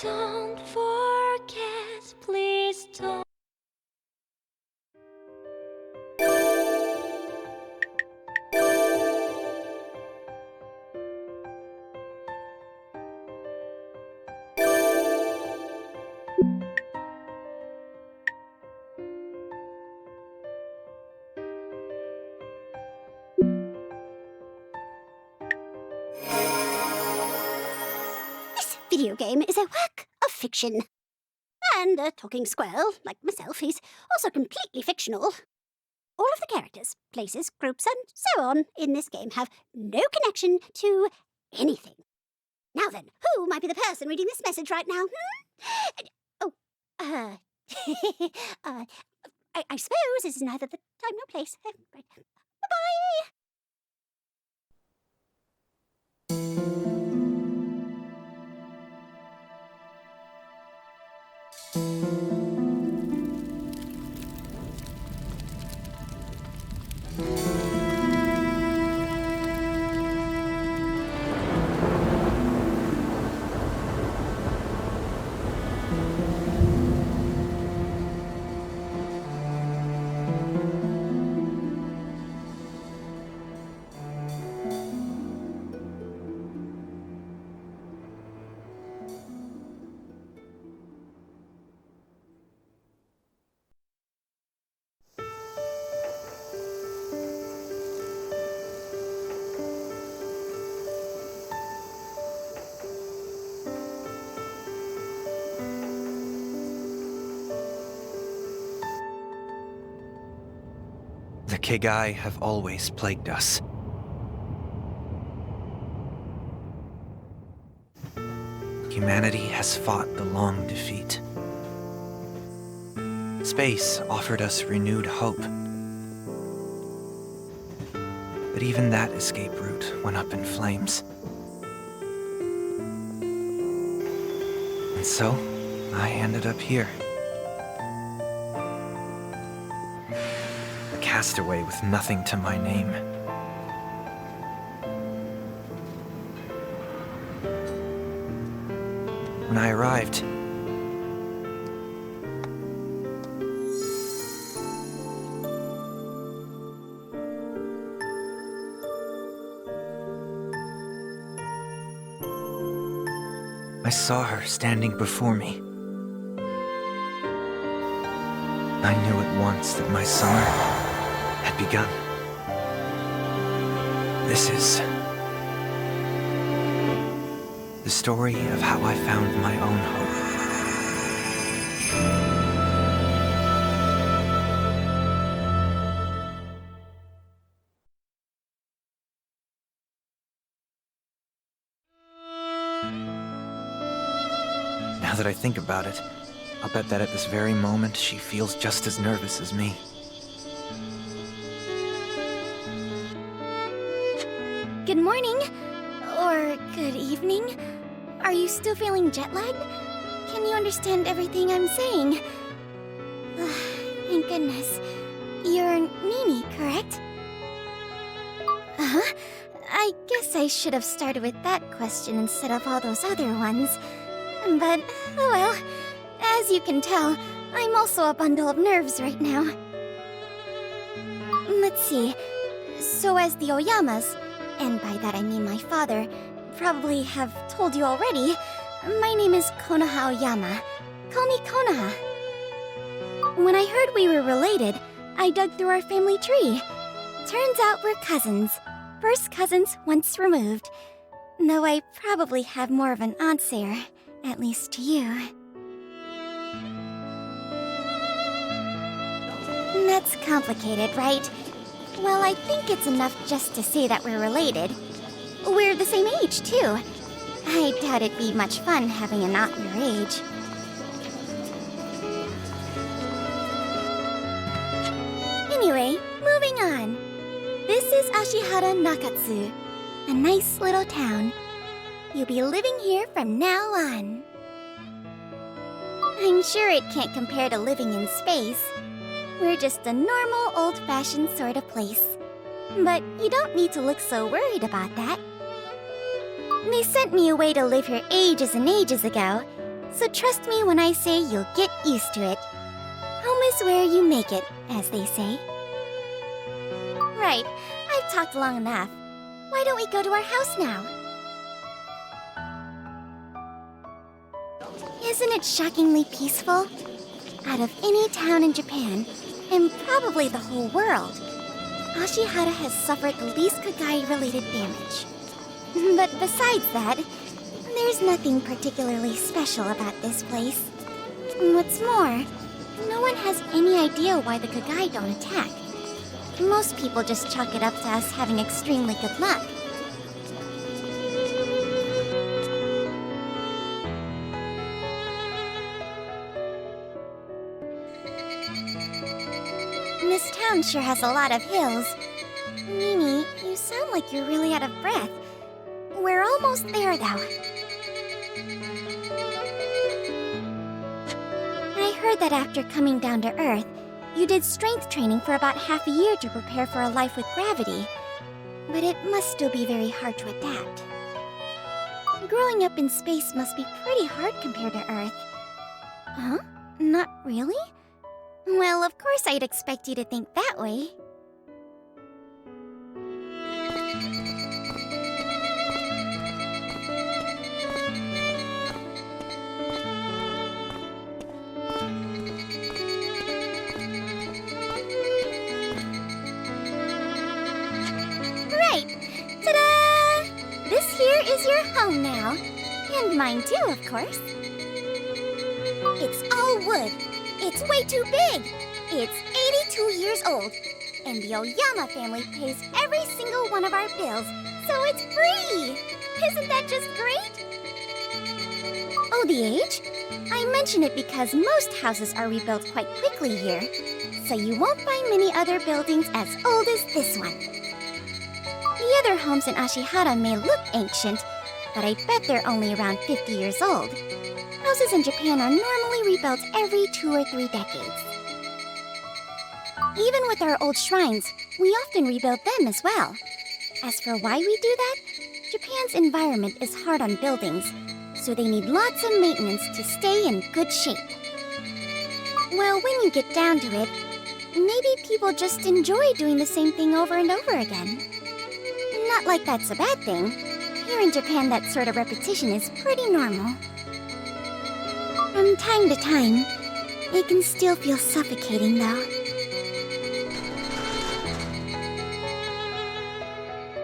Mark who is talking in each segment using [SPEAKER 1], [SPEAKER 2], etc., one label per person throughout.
[SPEAKER 1] Don't forget, please don't.
[SPEAKER 2] Video game is a work of fiction. And the talking squirrel, like myself, is also completely fictional. All of the characters, places, groups, and so on in this game have no connection to anything. Now then, who might be the person reading this message right now? I suppose this is neither the time nor place. Right. Bye-bye!
[SPEAKER 3] The Kegai have always plagued us. Humanity has fought the long defeat. Space offered us renewed hope. But even that escape route went up in flames. And so, I ended up here. Castaway with nothing to my name. When I arrived, I saw her standing before me. I knew at once that my summer had begun. This is the story of how I found my own hope. Now that I think about it, I'll bet that at this very moment she feels just as nervous as me.
[SPEAKER 4] Good morning, or good evening. Are you still feeling jet-lagged? Can you understand everything I'm saying? Thank goodness. You're Nini, correct? Uh-huh. I guess I should have started with that question instead of all those other ones. But, oh well. As you can tell, I'm also a bundle of nerves right now. Let's see. So as the Oyamas, and by that I mean my father, probably have told you already, my name is Konoha Oyama. Call me Konoha. When I heard we were related, I dug through our family tree. Turns out we're cousins. First cousins once removed. Though I probably have more of an aunt there, at least to you. That's complicated, right? Well, I think it's enough just to say that we're related. We're the same age, too. I doubt it'd be much fun having an aunt your age. Anyway, moving on. This is Ashihara Nakatsu, a nice little town. You'll be living here from now on. I'm sure it can't compare to living in space. We're just a normal, old-fashioned sort of place. But you don't need to look so worried about that. They sent me away to live here ages and ages ago, So trust me when I say you'll get used to it. Home is where you make it, as they say. Right, I've talked long enough. Why don't we go to our house now? Isn't it shockingly peaceful? Out of any town in Japan, and probably the whole world, Ashihara has suffered the least Kagai-related damage. But besides that, there's nothing particularly special about this place. What's more, no one has any idea why the Kagai don't attack. Most people just chalk it up to us having extremely good luck. This town sure has a lot of hills. Nini, you sound like you're really out of breath. We're almost there, though. I heard that after coming down to Earth, you did strength training for about half a year to prepare for a life with gravity. But it must still be very hard to adapt. Growing up in space must be pretty hard compared to Earth. Huh? Not really? Well, of course I'd expect you to think that way. Right! Ta-da! This here is your home now. And mine too, of course. It's all wood. It's way too big! It's 82 years old, and the Oyama family pays every single one of our bills, so it's free! Isn't that just great? Oh, the age? I mention it because most houses are rebuilt quite quickly here, so you won't find many other buildings as old as this one. The other homes in Ashihara may look ancient, but I bet they're only around 50 years old. Houses in Japan are normally rebuilt every 2 or 3 decades. Even with our old shrines, we often rebuild them as well. As for why we do that, Japan's environment is hard on buildings, so they need lots of maintenance to stay in good shape. Well, when you get down to it, maybe people just enjoy doing the same thing over and over again. Not like that's a bad thing. Here in Japan, that sort of repetition is pretty normal. From time to time, it can still feel suffocating, though.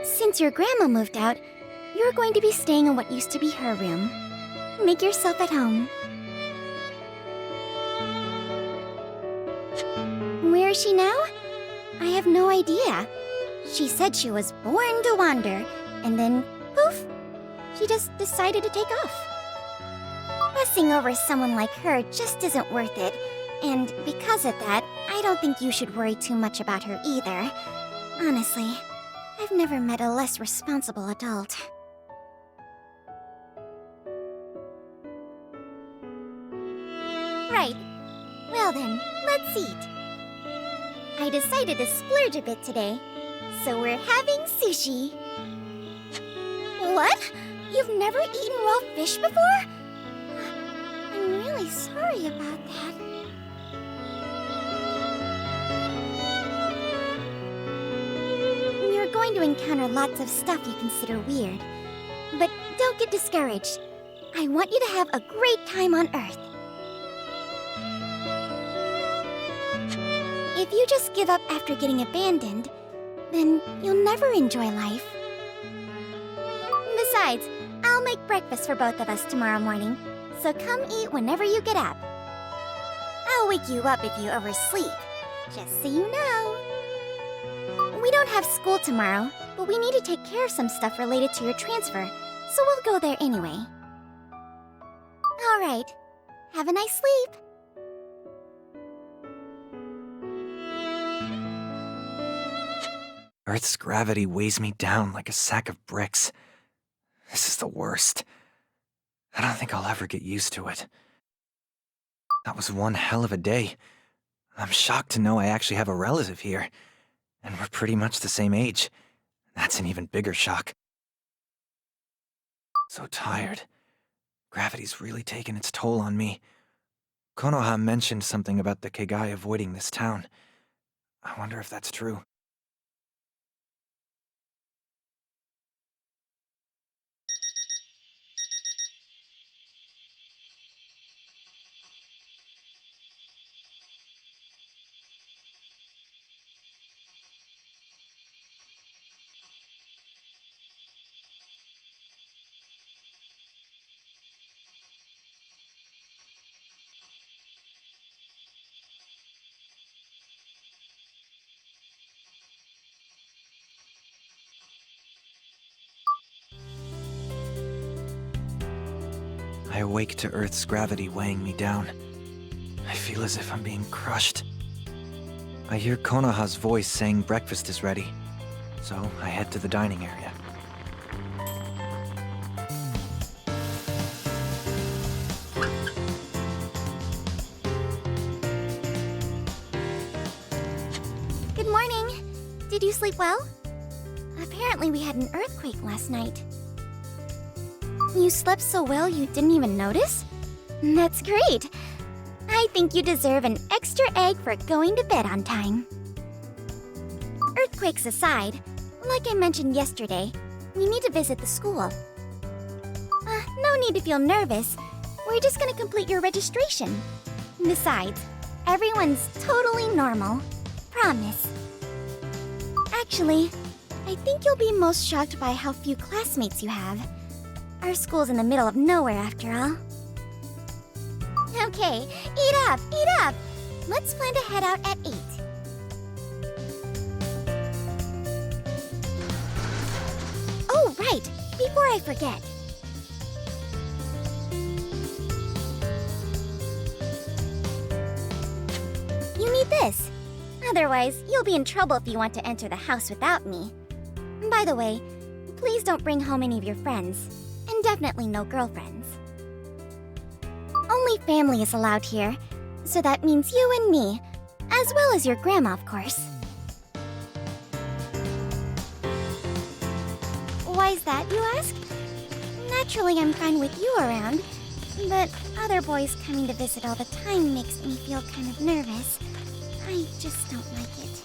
[SPEAKER 4] Since your grandma moved out, you're going to be staying in what used to be her room. Make yourself at home. Where is she now? I have no idea. She said she was born to wander, and then, poof, she just decided to take off. Fussing over someone like her just isn't worth it, and because of that, I don't think you should worry too much about her either. Honestly, I've never met a less responsible adult. Right. Well then, let's eat. I decided to splurge a bit today, so we're having sushi. What? You've never eaten raw fish before? I'm really sorry about that. You're going to encounter lots of stuff you consider weird. But don't get discouraged. I want you to have a great time on Earth. If you just give up after getting abandoned, then you'll never enjoy life. Besides, I'll make breakfast for both of us tomorrow morning, so come eat whenever you get up. I'll wake you up if you oversleep, just so you know. We don't have school tomorrow, but we need to take care of some stuff related to your transfer, so we'll go there anyway. All right. Have a nice sleep.
[SPEAKER 3] Earth's gravity weighs me down like a sack of bricks. This is the worst. I don't think I'll ever get used to it. That was one hell of a day. I'm shocked to know I actually have a relative here. And we're pretty much the same age. That's an even bigger shock. So tired. Gravity's really taken its toll on me. Konoha mentioned something about the Kegai avoiding this town. I wonder if that's true. I awake to Earth's gravity weighing me down. I feel as if I'm being crushed. I hear Konoha's voice saying breakfast is ready, so I head to the dining area.
[SPEAKER 4] Good morning. Did you sleep well? Apparently we had an earthquake last night. You slept so well you didn't even notice? That's great. I think you deserve an extra egg for going to bed on time. Earthquakes aside, like I mentioned yesterday, we need to visit the school. No need to feel nervous. We're just gonna complete your registration. Besides, everyone's totally normal. Promise. Actually, I think you'll be most shocked by how few classmates you have. Our school's in the middle of nowhere, after all. Okay, eat up, eat up! Let's plan to head out at 8. Oh, right! Before I forget. You need this. Otherwise, you'll be in trouble if you want to enter the house without me. By the way, please don't bring home any of your friends. And definitely no girlfriends. Only family is allowed here, so that means you and me, as well as your grandma, of course. Why's that, you ask? Naturally, I'm fine with you around, but other boys coming to visit all the time makes me feel kind of nervous. I just don't like it.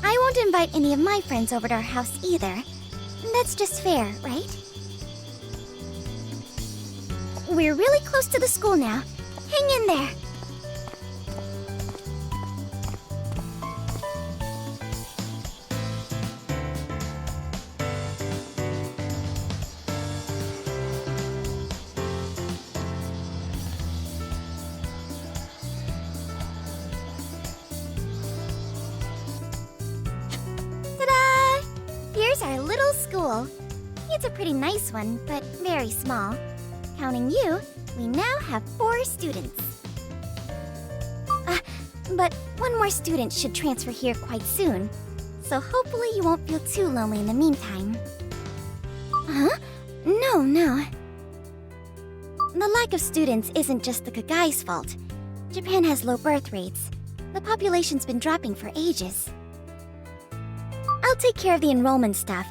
[SPEAKER 4] I won't invite any of my friends over to our house either. That's just fair, right? We're really close to the school now. Hang in there. Ta-da! Here's our little school. It's a pretty nice one, but very small. Counting you, we now have 4 students. But one more student should transfer here quite soon, so hopefully you won't feel too lonely in the meantime. Huh? No. The lack of students isn't just the Kagai's fault. Japan has low birth rates. The population's been dropping for ages. I'll take care of the enrollment stuff,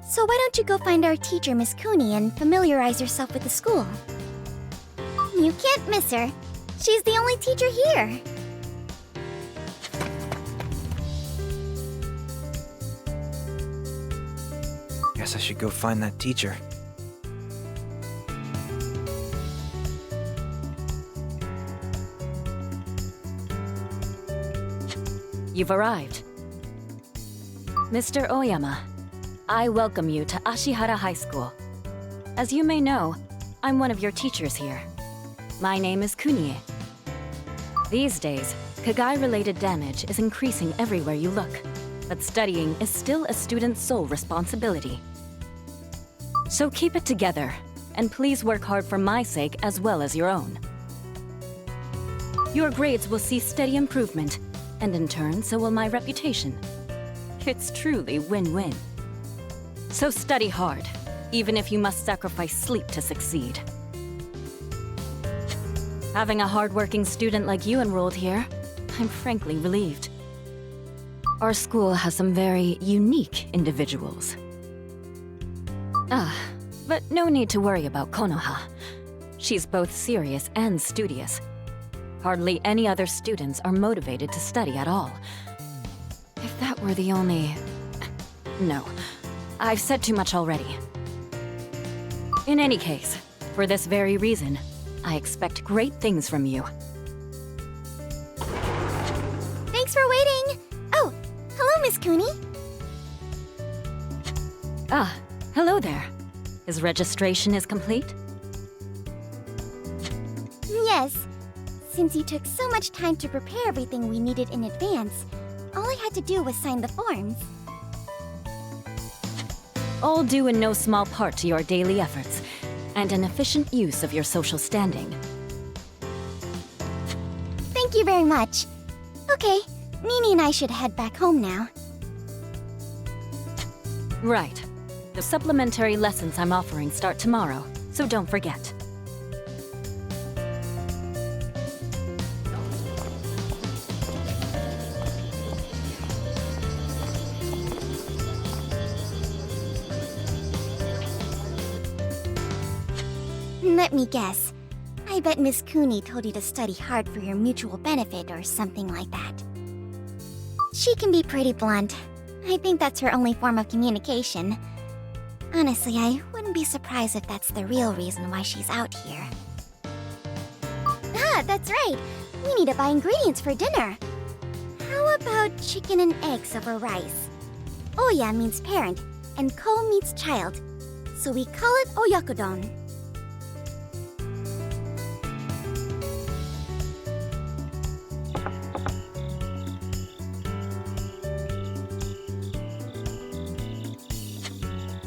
[SPEAKER 4] so why don't you go find our teacher, Miss Kuni, and familiarize yourself with the school? You can't miss her. She's the only teacher here.
[SPEAKER 3] Guess I should go find that teacher.
[SPEAKER 5] You've arrived. Mr. Oyama, I welcome you to Ashihara High School. As you may know, I'm one of your teachers here. My name is Kunie. These days, Kagai-related damage is increasing everywhere you look, but studying is still a student's sole responsibility. So keep it together, and please work hard for my sake as well as your own. Your grades will see steady improvement, and in turn, so will my reputation. It's truly win-win. So study hard, even if you must sacrifice sleep to succeed. Having a hard-working student like you enrolled here, I'm frankly relieved. Our school has some very unique individuals. But no need to worry about Konoha. She's both serious and studious. Hardly any other students are motivated to study at all. If that were the only... No, I've said too much already. In any case, for this very reason, I expect great things from you.
[SPEAKER 4] Thanks for waiting! Oh, hello, Miss Cooney.
[SPEAKER 5] Ah, hello there. His registration is complete?
[SPEAKER 4] Yes. Since you took so much time to prepare everything we needed in advance, all I had to do was sign the forms.
[SPEAKER 5] All due in no small part to your daily efforts, and an efficient use of your social standing.
[SPEAKER 4] Thank you very much. Okay, Nini and I should head back home now.
[SPEAKER 5] Right. The supplementary lessons I'm offering start tomorrow, so don't forget.
[SPEAKER 4] Let me guess. I bet Miss Cooney told you to study hard for your mutual benefit or something like that. She can be pretty blunt. I think that's her only form of communication. Honestly, I wouldn't be surprised if that's the real reason why she's out here. Ah, that's right. We need to buy ingredients for dinner. How about chicken and eggs over rice? Oya means parent, and ko means child. So we call it oyakodon.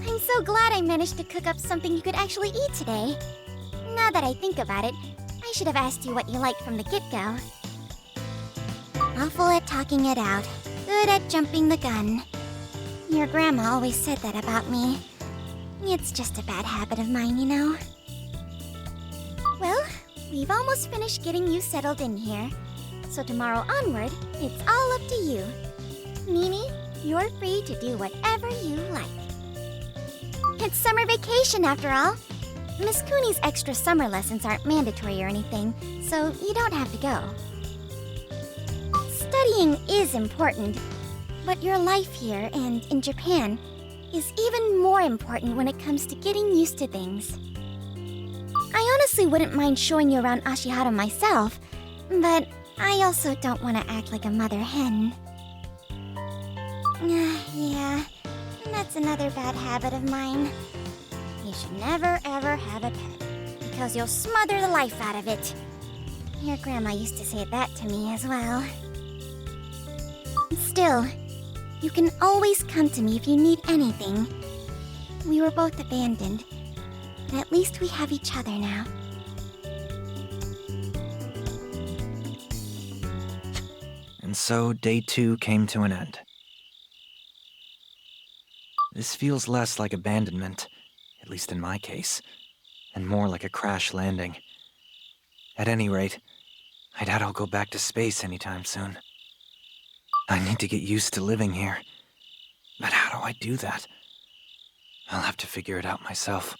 [SPEAKER 4] I'm so glad I managed to cook up something you could actually eat today. Now that I think about it, I should have asked you what you liked from the get-go. Awful at talking it out, good at jumping the gun. Your grandma always said that about me. It's just a bad habit of mine, you know. Well, we've almost finished getting you settled in here. So tomorrow onward, it's all up to you. Nini, you're free to do whatever you like. It's summer vacation after all. Miss Cooney's extra summer lessons aren't mandatory or anything, so you don't have to go. Studying is important, but your life here and in Japan is even more important when it comes to getting used to things. I honestly wouldn't mind showing you around Ashihara myself, but I also don't want to act like a mother hen. Yeah, that's another bad habit of mine. You should never ever have a pet, because you'll smother the life out of it. Your grandma used to say that to me as well. Still, you can always come to me if you need anything. We were both abandoned, and at least we have each other now.
[SPEAKER 3] And so day 2 came to an end. This feels less like abandonment, at least in my case, and more like a crash landing. At any rate, I doubt I'll go back to space anytime soon. I need to get used to living here. But how do I do that? I'll have to figure it out myself.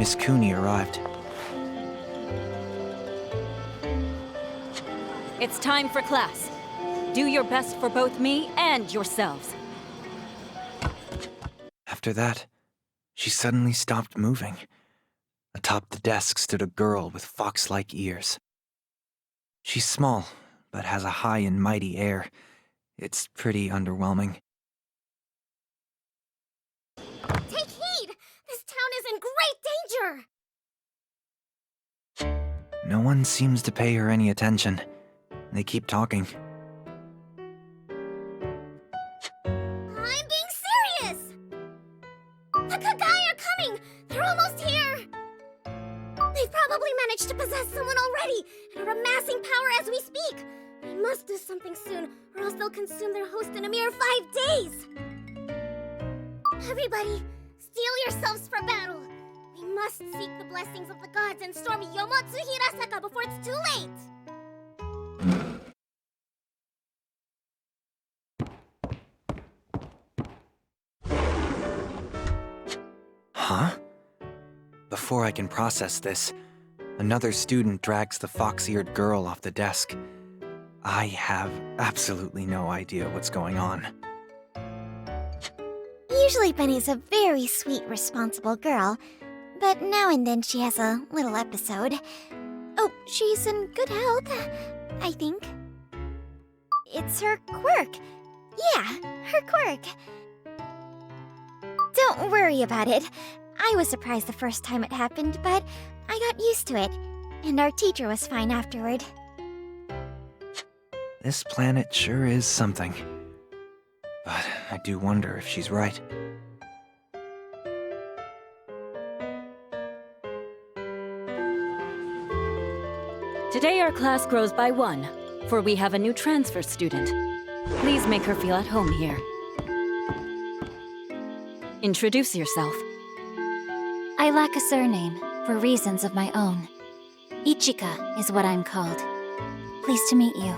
[SPEAKER 3] Miss Cooney arrived.
[SPEAKER 5] It's time for class. Do your best for both me and yourselves.
[SPEAKER 3] After that, she suddenly stopped moving. Atop the desk stood a girl with fox-like ears. She's small, but has a high and mighty air. It's pretty underwhelming.
[SPEAKER 4] Take heed! This town is in great danger!
[SPEAKER 3] No one seems to pay her any attention. They keep talking.
[SPEAKER 4] I'm being serious! The Kagai are coming! They're almost here! They've probably managed to possess someone already and are amassing power as we speak. We must do something soon, or else they'll consume their host in a mere 5 days! Everybody, steel yourselves for battle! We must seek the blessings of the gods and storm Yomotsu Hirasaka before it's too late!
[SPEAKER 3] Huh? Before I can process this, another student drags the fox-eared girl off the desk. I have absolutely no idea what's going on.
[SPEAKER 4] Usually Benny's a very sweet, responsible girl, but now and then she has a little episode. Oh, she's in good health, I think. It's her quirk. Yeah, her quirk. Don't worry about it. I was surprised the first time it happened, but I got used to it, and our teacher was fine afterward.
[SPEAKER 3] This planet sure is something. But I do wonder if she's right.
[SPEAKER 5] Today our class grows by 1, for we have a new transfer student. Please make her feel at home here. Introduce yourself.
[SPEAKER 1] I lack a surname for reasons of my own. Ichika is what I'm called. Pleased to meet you.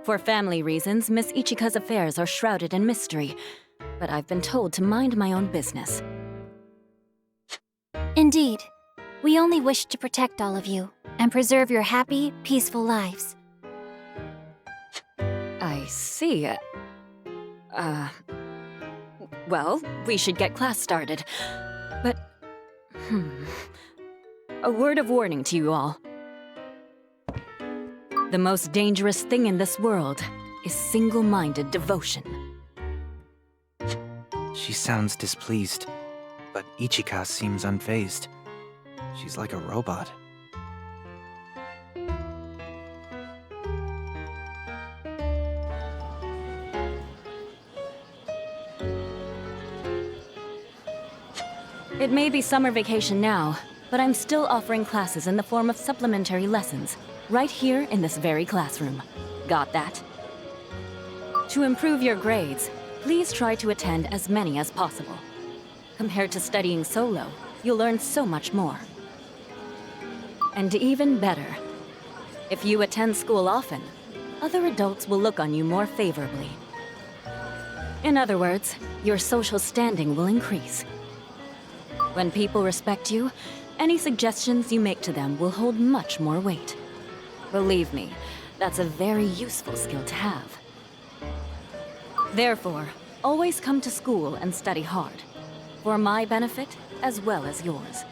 [SPEAKER 5] For family reasons, Miss Ichika's affairs are shrouded in mystery, but I've been told to mind my own business.
[SPEAKER 1] Indeed. We only wish to protect all of you and preserve your happy, peaceful lives.
[SPEAKER 5] I see. Well, we should get class started. But, a word of warning to you all. The most dangerous thing in this world is single-minded devotion.
[SPEAKER 3] She sounds displeased, but Ichika seems unfazed. She's like a robot.
[SPEAKER 5] It may be summer vacation now, but I'm still offering classes in the form of supplementary lessons, right here in this very classroom. Got that? To improve your grades, please try to attend as many as possible. Compared to studying solo, you'll learn so much more. And even better, if you attend school often, other adults will look on you more favorably. In other words, your social standing will increase. When people respect you, any suggestions you make to them will hold much more weight. Believe me, that's a very useful skill to have. Therefore, always come to school and study hard, for my benefit as well as yours.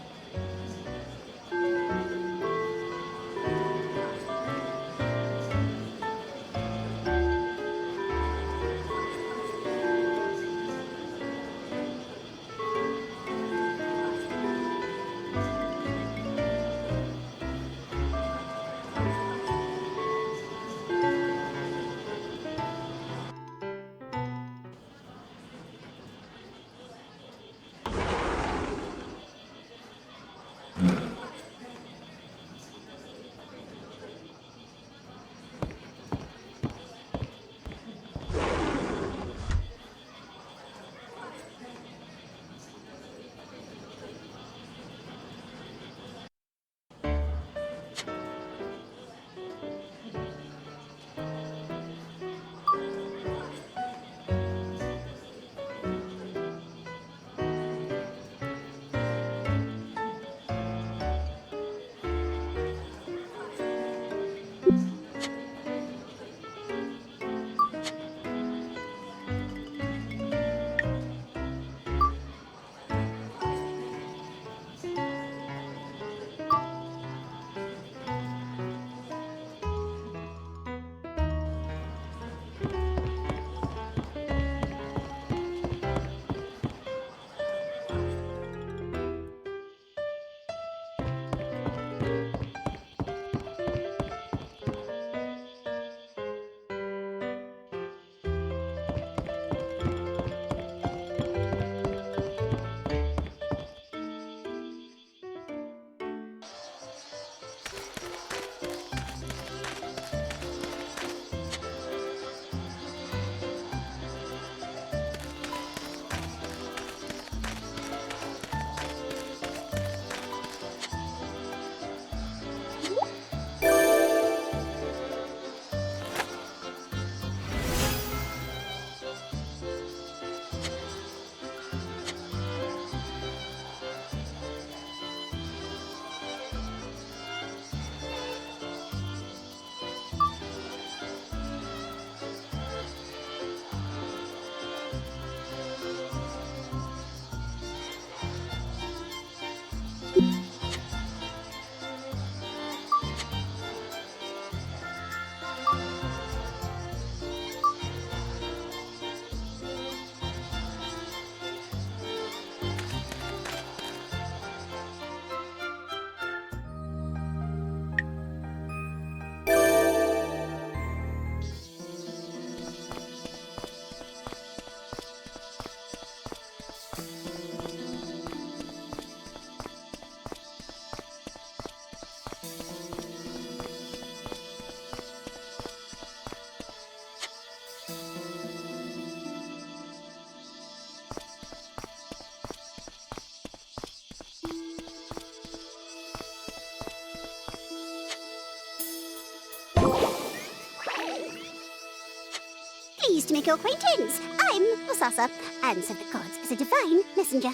[SPEAKER 2] pleased to make your acquaintance. I'm Osasa, and serve the gods as a divine messenger.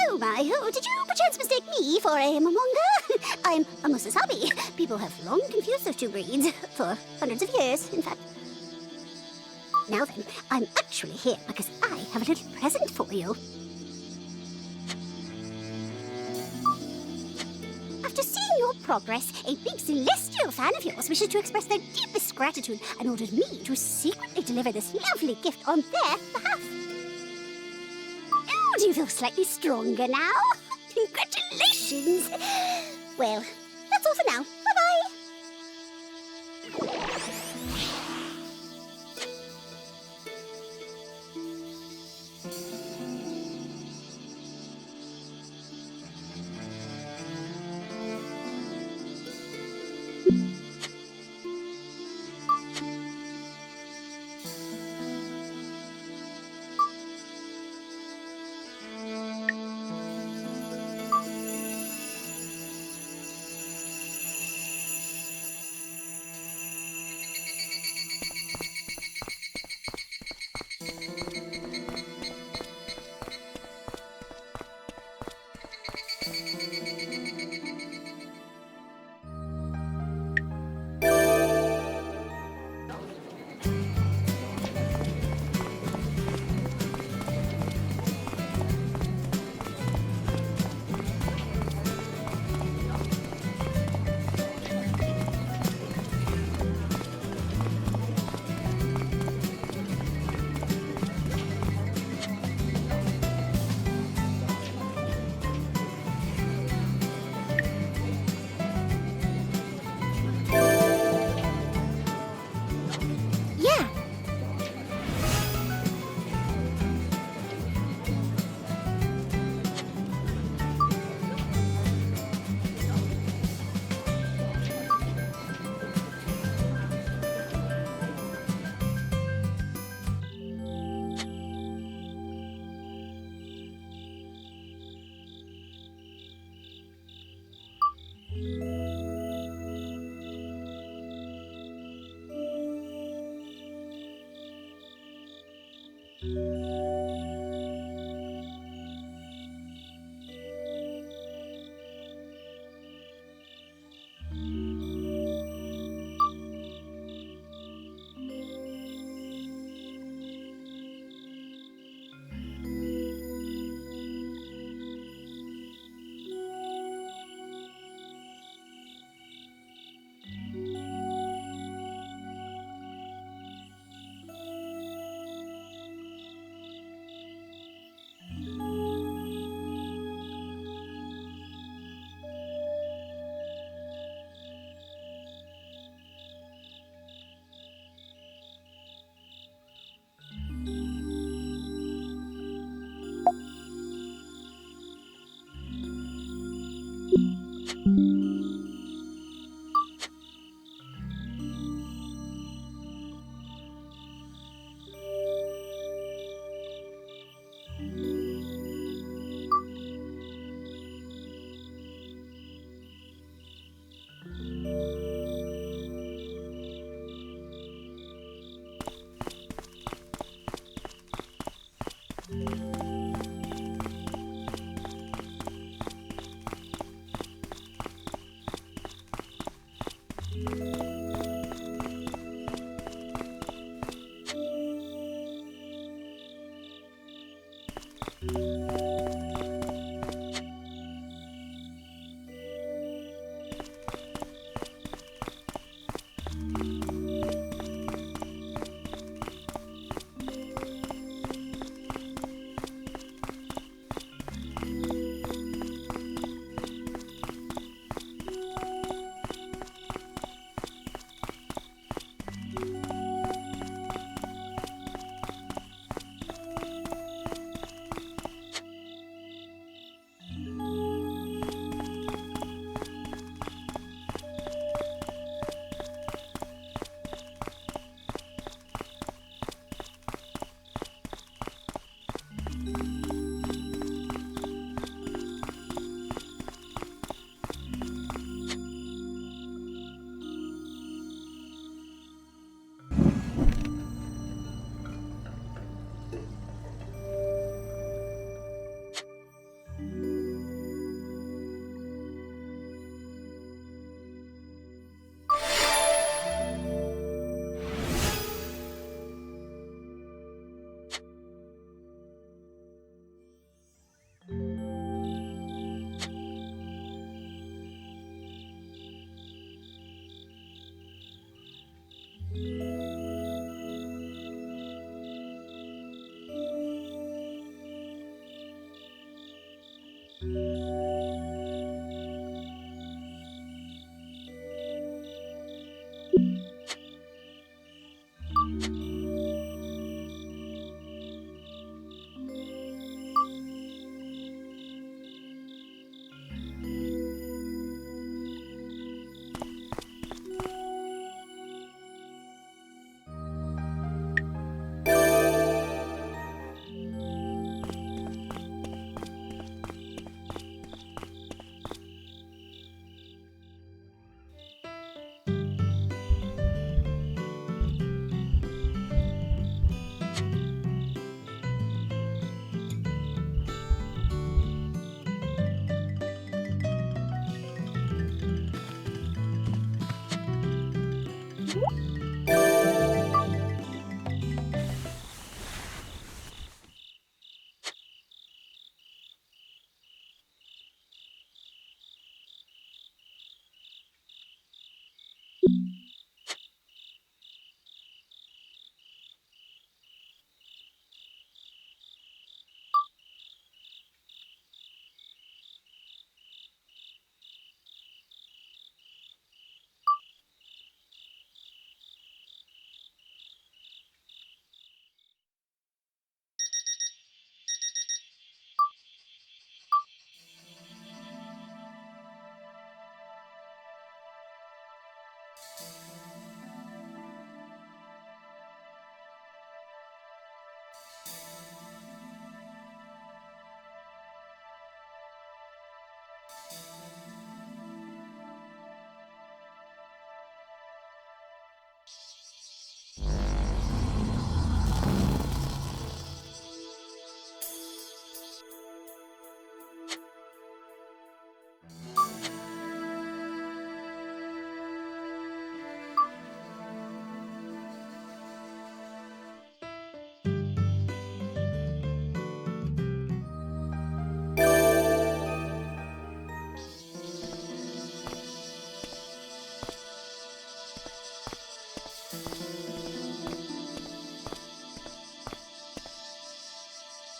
[SPEAKER 2] Oh my, did you perchance mistake me for a Momonga? I'm a Musasabi. People have long confused those two breeds, for hundreds of years, in fact. Now then, I'm actually here because I have a little present for you. After seeing your progress, a big celestial fan of yours wishes to express their deepest gratitude and ordered me to secretly deliver this lovely gift on their behalf. Oh, do you feel slightly stronger now? Congratulations! Well, that's all for now. Bye-bye!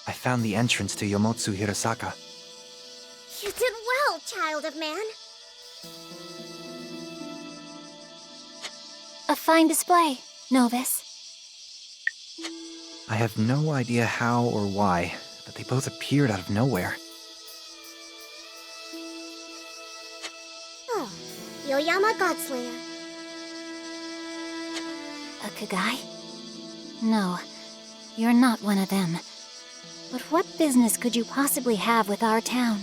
[SPEAKER 3] I found the entrance to Yomotsu Hirasaka.
[SPEAKER 2] You did well, child of man.
[SPEAKER 1] A fine display, novice.
[SPEAKER 3] I have no idea how or why, but they both appeared out of nowhere.
[SPEAKER 2] Oh, the Oyama Godslayer.
[SPEAKER 1] A Kagai? No, you're not one of them. But what business could you possibly have with our town?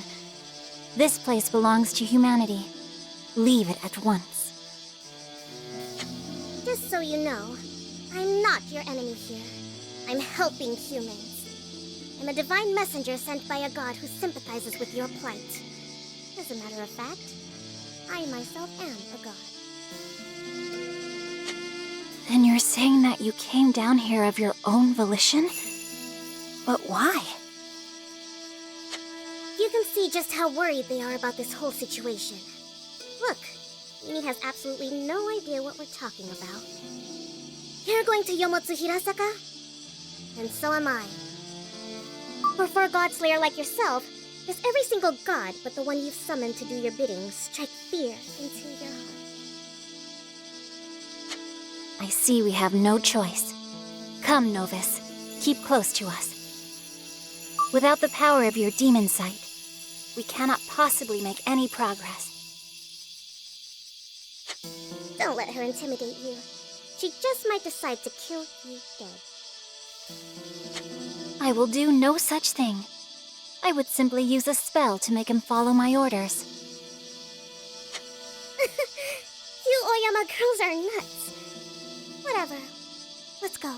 [SPEAKER 1] This place belongs to humanity. Leave it at once.
[SPEAKER 2] Just so you know, I'm not your enemy here. I'm helping humans. I'm a divine messenger sent by a god who sympathizes with your plight. As a matter of fact, I myself am a god.
[SPEAKER 1] Then you're saying that you came down here of your own volition? But why?
[SPEAKER 2] You can see just how worried they are about this whole situation. Look, Nini has absolutely no idea what we're talking about. You're going to Yomotsu Hirasaka? And so am I. For a godslayer like yourself, does every single god but the one you've summoned to do your bidding strike fear into your heart?
[SPEAKER 1] I see we have no choice. Come, novice. Keep close to us. Without the power of your demon sight, we cannot possibly make any progress.
[SPEAKER 2] Don't let her intimidate you. She just might decide to kill you dead.
[SPEAKER 1] I will do no such thing. I would simply use a spell to make him follow my orders.
[SPEAKER 2] You Oyama girls are nuts. Whatever. Let's go.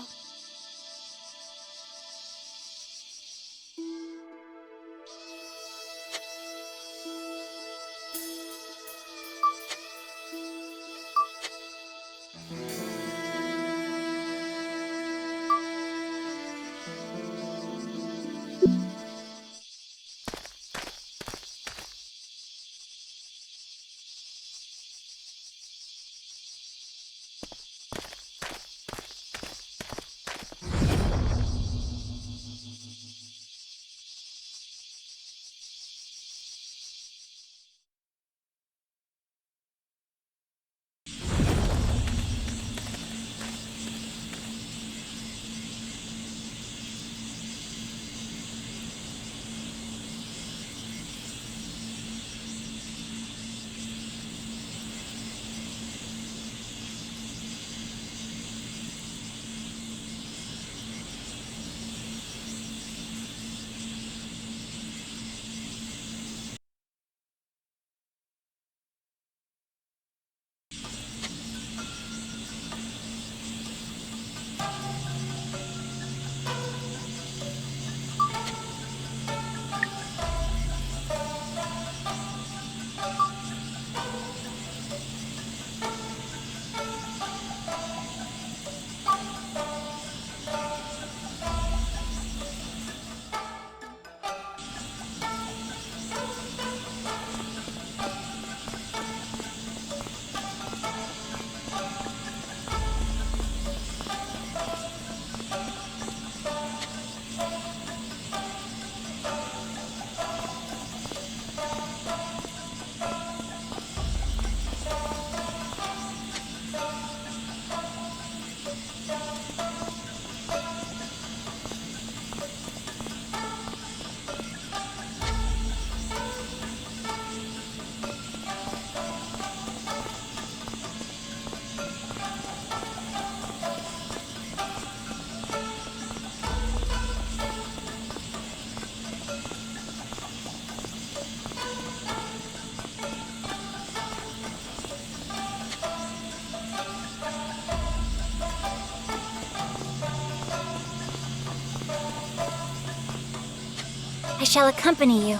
[SPEAKER 1] shall accompany you.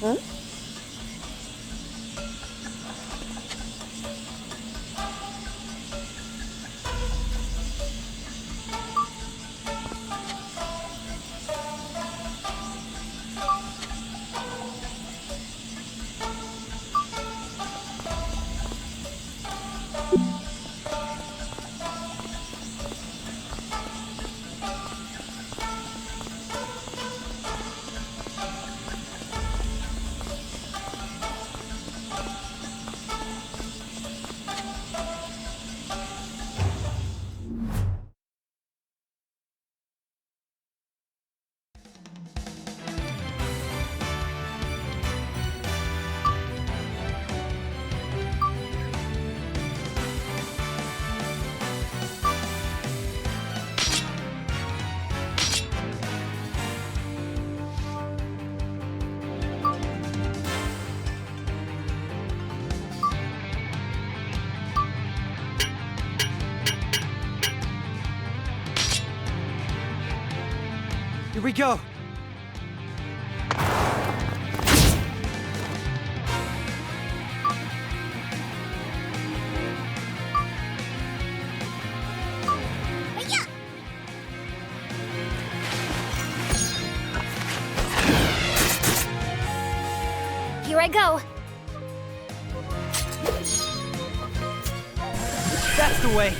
[SPEAKER 2] Huh?
[SPEAKER 3] Here we go!
[SPEAKER 1] Here I go.
[SPEAKER 3] That's the way!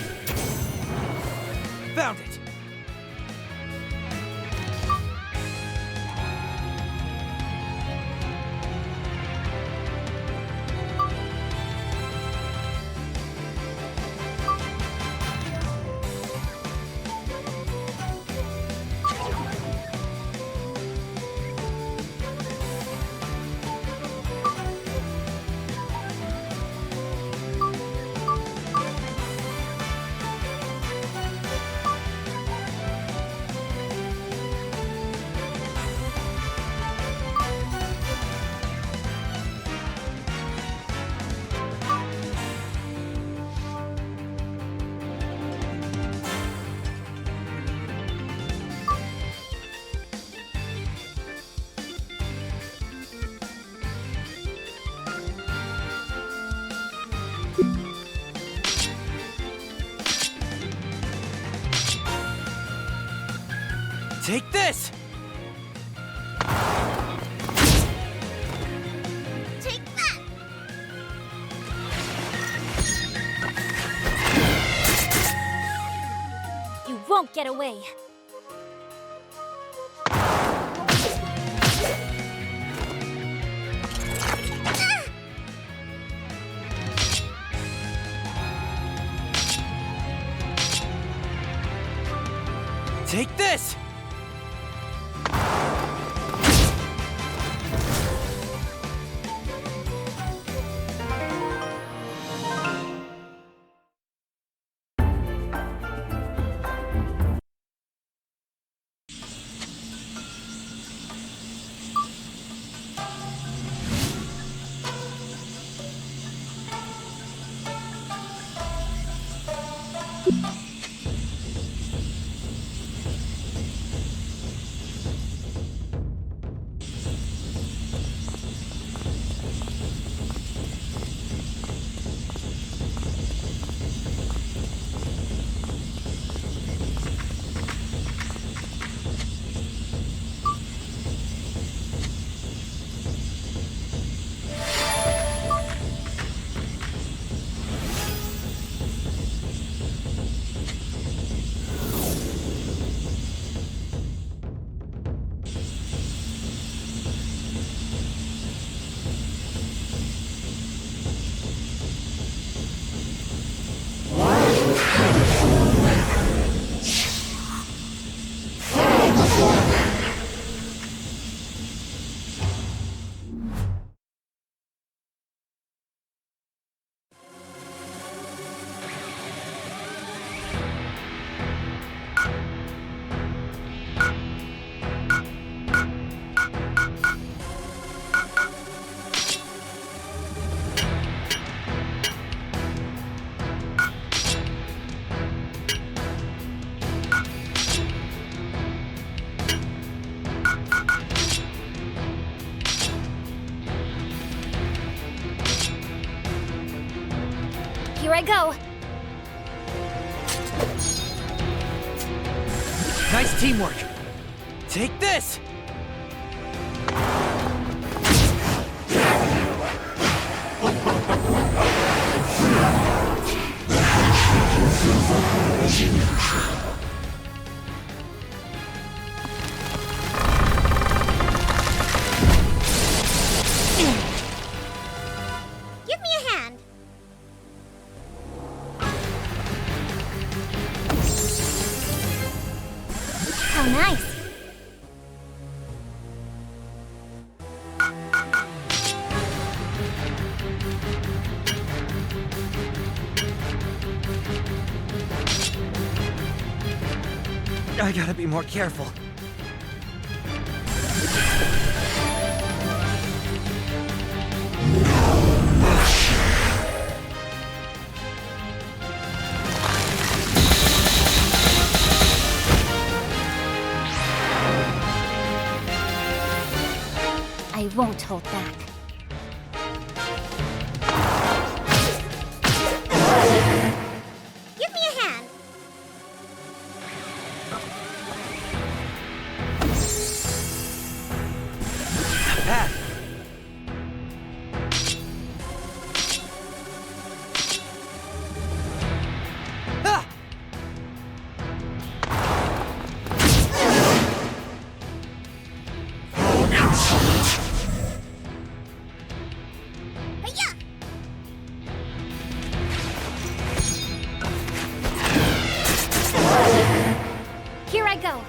[SPEAKER 3] Found it! Take this!
[SPEAKER 2] Take that!
[SPEAKER 1] You won't get away.
[SPEAKER 3] Take this!
[SPEAKER 1] Here I go!
[SPEAKER 3] Nice teamwork! Take this!
[SPEAKER 2] Give me a hand.
[SPEAKER 1] How nice!
[SPEAKER 3] I gotta be more careful.
[SPEAKER 1] I won't hold back.
[SPEAKER 2] Give me a hand.
[SPEAKER 3] Bad. Ah!
[SPEAKER 2] Hiya!
[SPEAKER 1] Here I go!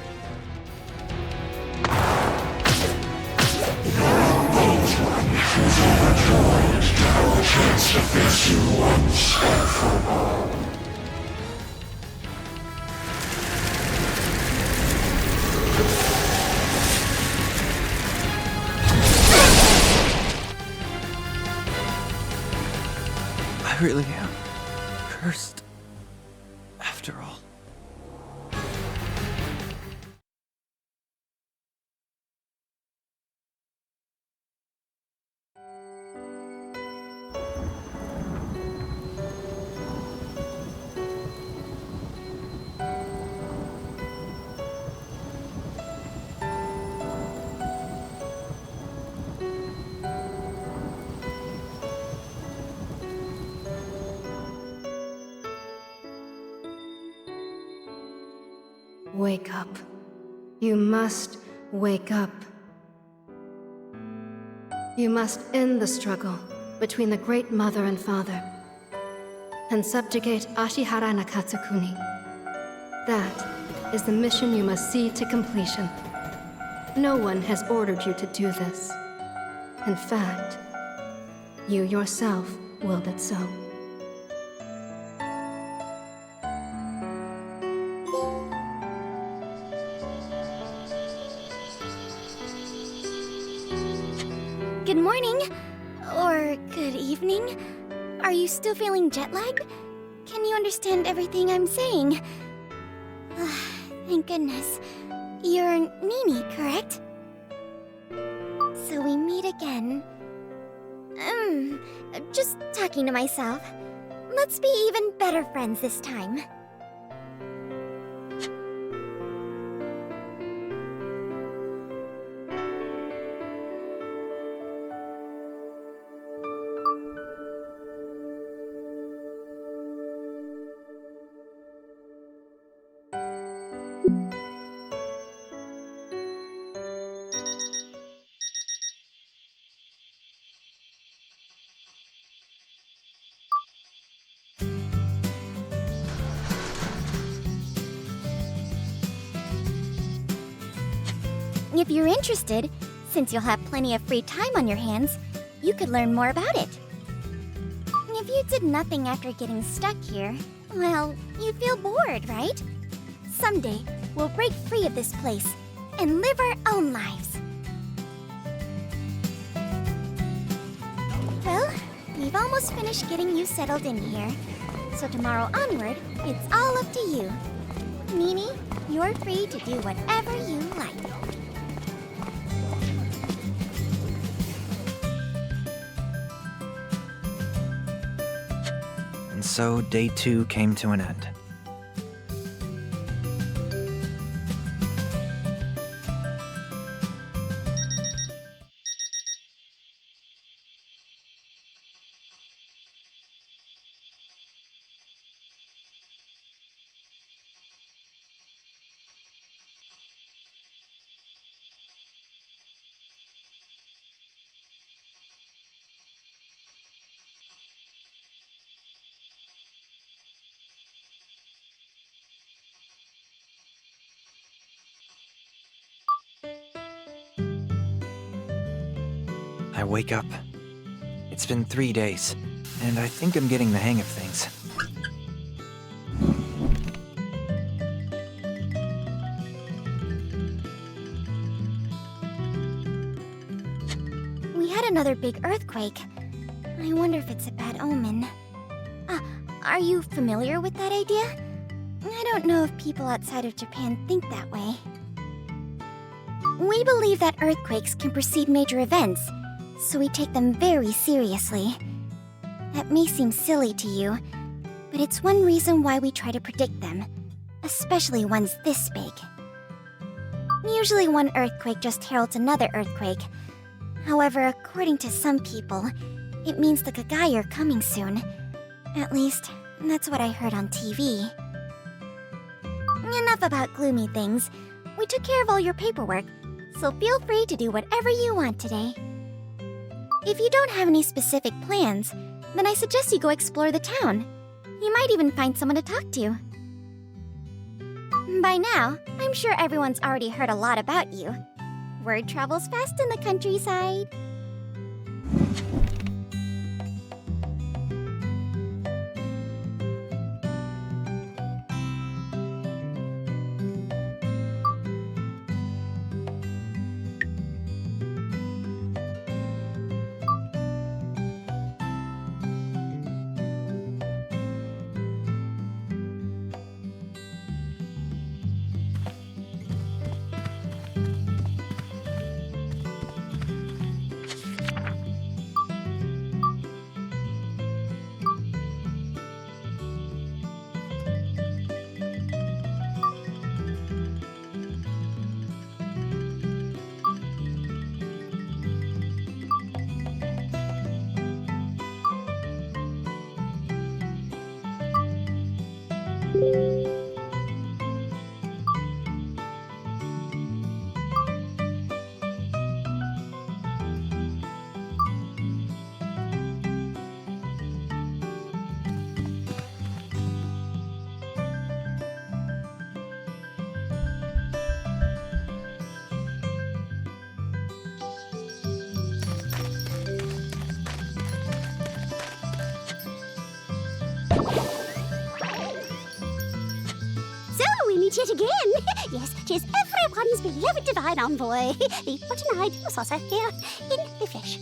[SPEAKER 3] I really am cursed. After all.
[SPEAKER 6] Wake up. You must wake up. You must end the struggle between the Great Mother and Father, and subjugate Ashihara and Akatsukuni. That is the mission you must see to completion. No one has ordered you to do this. In fact, you yourself willed it so.
[SPEAKER 4] Good morning. Or good evening. Are you still feeling jet-lagged? Can you understand everything I'm saying? Thank goodness. You're Nini, correct? So we meet again. Just talking to myself. Let's be even better friends this time. If you're interested, since you'll have plenty of free time on your hands, you could learn more about it. If you did nothing after getting stuck here, well, you'd feel bored, right? Someday, we'll break free of this place and live our own lives. Well, we've almost finished getting you settled in here. So tomorrow onward, it's all up to you. Nini, you're free to do whatever you like.
[SPEAKER 3] And so day 2 came to an end. I wake up. It's been 3 days, and I think I'm getting the hang of things.
[SPEAKER 4] We had another big earthquake. I wonder if it's a bad omen. Are you familiar with that idea? I don't know if people outside of Japan think that way. We believe that earthquakes can precede major events, so we take them very seriously. That may seem silly to you, but it's one reason why we try to predict them, especially ones this big. Usually one earthquake just heralds another earthquake. However, according to some people, it means the Kagai are coming soon. At least, that's what I heard on TV. Enough about gloomy things. We took care of all your paperwork, so feel free to do whatever you want today. If you don't have any specific plans, then I suggest you go explore the town. You might even find someone to talk to. By now, I'm sure everyone's already heard a lot about you. Word travels fast in the countryside.
[SPEAKER 2] Yet again. Yes, 'tis everyone's beloved divine envoy, the button-eyed saucer here in the flesh.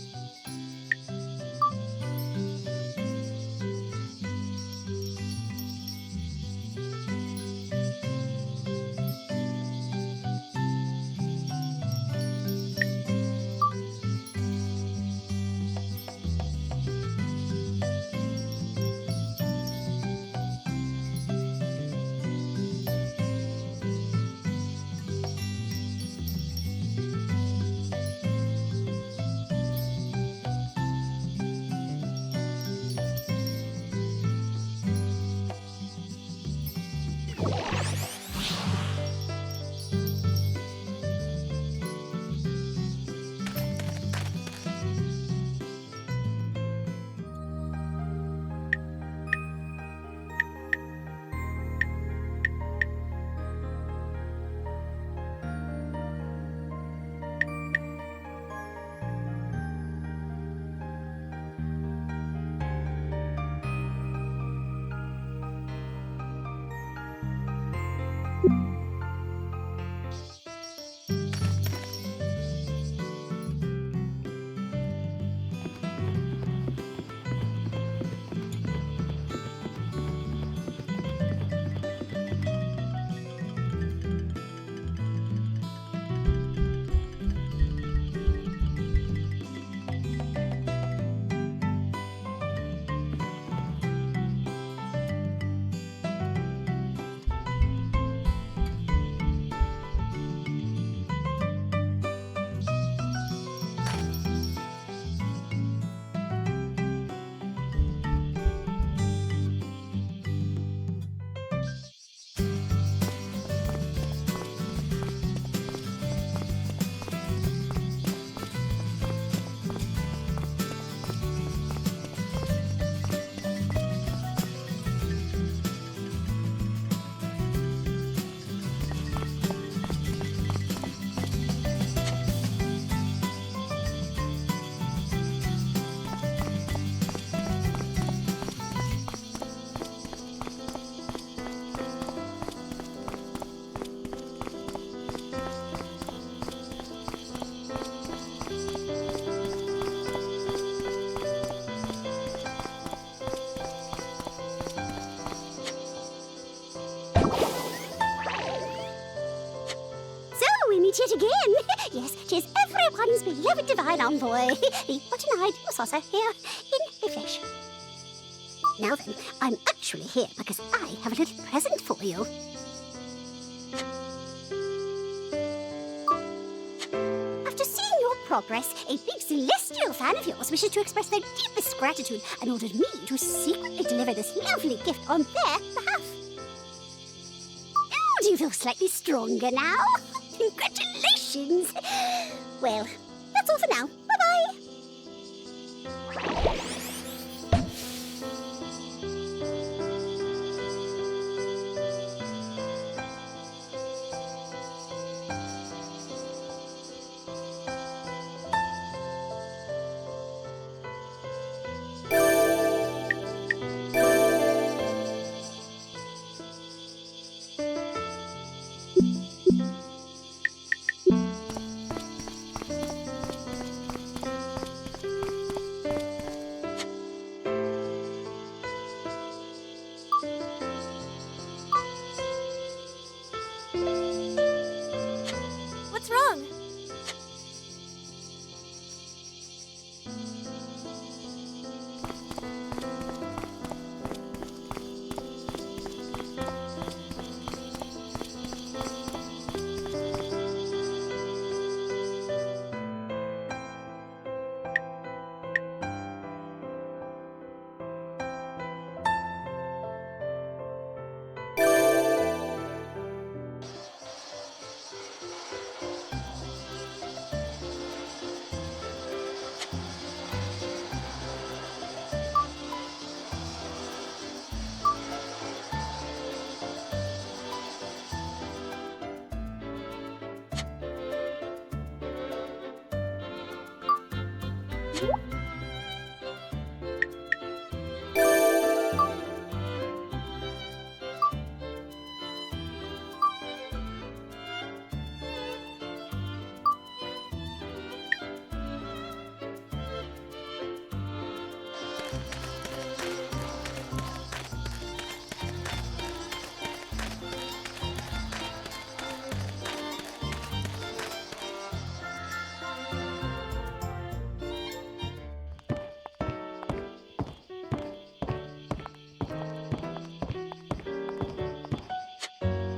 [SPEAKER 2] Japan's beloved divine envoy, the button-eyed saucer here in the flesh. Now then, I'm actually here because I have a little present for you. After seeing your progress, a big celestial fan of yours wishes to express their deepest gratitude and ordered me to secretly deliver this lovely gift on their behalf. Oh, do you feel slightly stronger now? Congratulations! Well, that's all for now. Bye-bye!
[SPEAKER 4] What's wrong?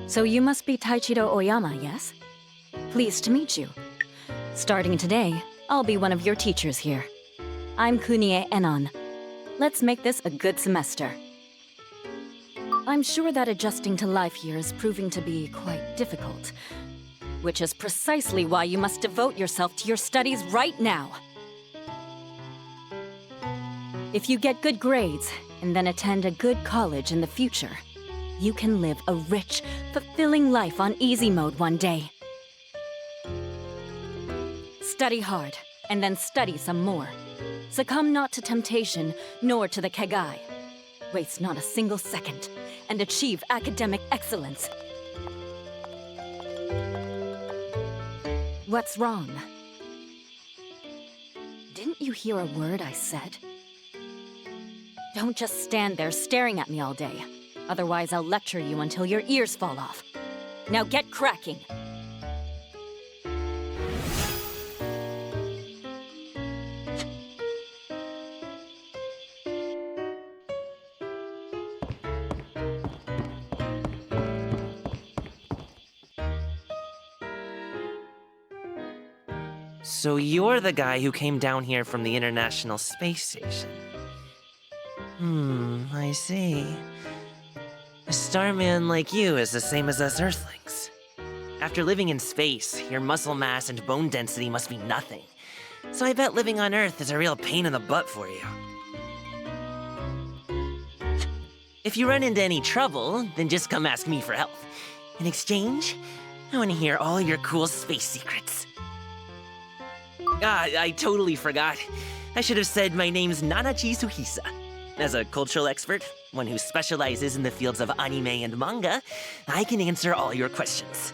[SPEAKER 5] So you must be Taichiro Oyama, yes? Pleased to meet you. Starting today, I'll be one of your teachers here. I'm Kunie Enon. Let's make this a good semester. I'm sure that adjusting to life here is proving to be quite difficult, which is precisely why you must devote yourself to your studies right now. If you get good grades and then attend a good college in the future, you can live a rich, fulfilling life on easy mode one day. Study hard, and then study some more. Succumb not to temptation, nor to the kegai. Waste not a single second, and achieve academic excellence. What's wrong? Didn't you hear a word I said? Don't just stand there staring at me all day. Otherwise, I'll lecture you until your ears fall off. Now get cracking!
[SPEAKER 7] So you're the guy who came down here from the International Space Station. I see. A starman like you is the same as us Earthlings. After living in space, your muscle mass and bone density must be nothing. So I bet living on Earth is a real pain in the butt for you. If you run into any trouble, then just come ask me for help. In exchange, I want to hear all your cool space secrets. I totally forgot. I should have said my name's Nanachi Suhisa. As a cultural expert, one who specializes in the fields of anime and manga, I can answer all your questions.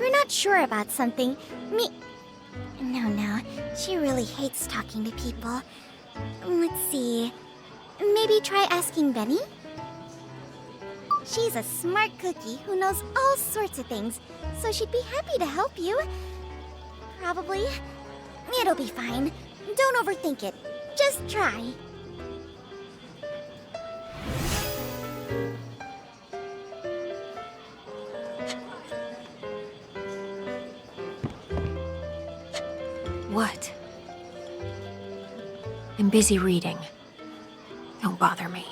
[SPEAKER 4] you're not sure about something, No, she really hates talking to people. Let's see. Maybe try asking Benny? She's a smart cookie who knows all sorts of things, so she'd be happy to help you. Probably. It'll be fine. Don't overthink it. Just try.
[SPEAKER 8] What? I'm busy reading. Don't bother me.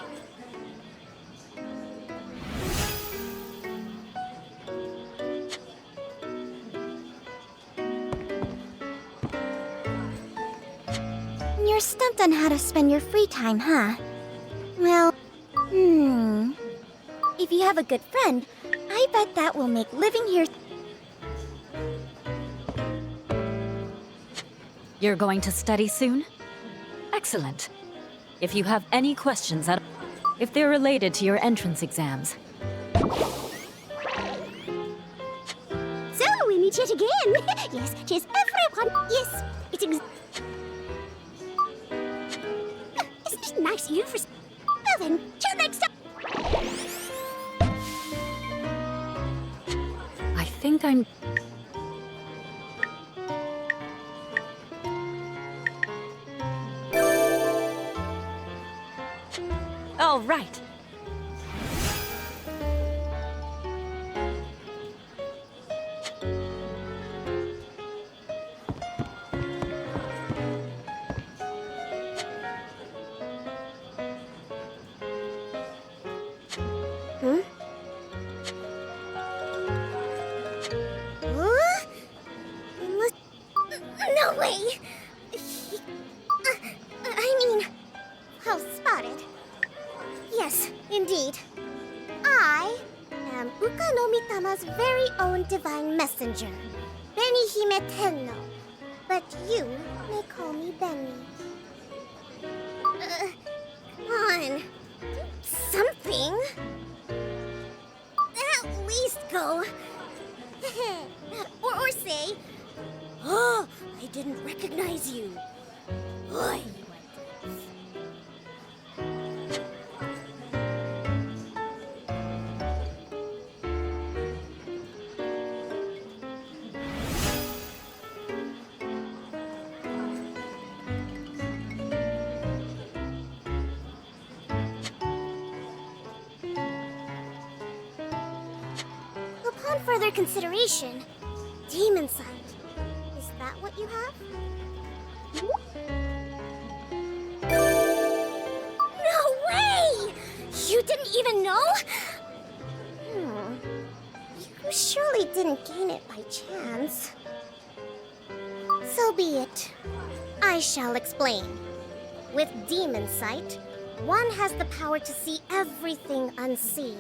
[SPEAKER 4] You're stumped on how to spend your free time, huh? Well, if you have a good friend, I bet that will make living here...
[SPEAKER 5] You're going to study soon? Excellent. If you have any questions if they're related to your entrance exams.
[SPEAKER 2] So, we meet yet again. Yes, cheers everyone. Yes, it's Isn't it nice you've... Well then, till next time.
[SPEAKER 5] I think I'm... All right.
[SPEAKER 2] No way! I mean, how spotted. Yes, indeed. I am Uka no Mitama's very own divine messenger, Benihime Tenno. But you may call me Benny. Come on. Something. At least go. or say, oh, I didn't recognize you. Oi. Upon further consideration, demon sight. Is that what you have? No way! You didn't even know? You surely didn't gain it by chance. So be it. I shall explain. With demon sight, one has the power to see everything unseen.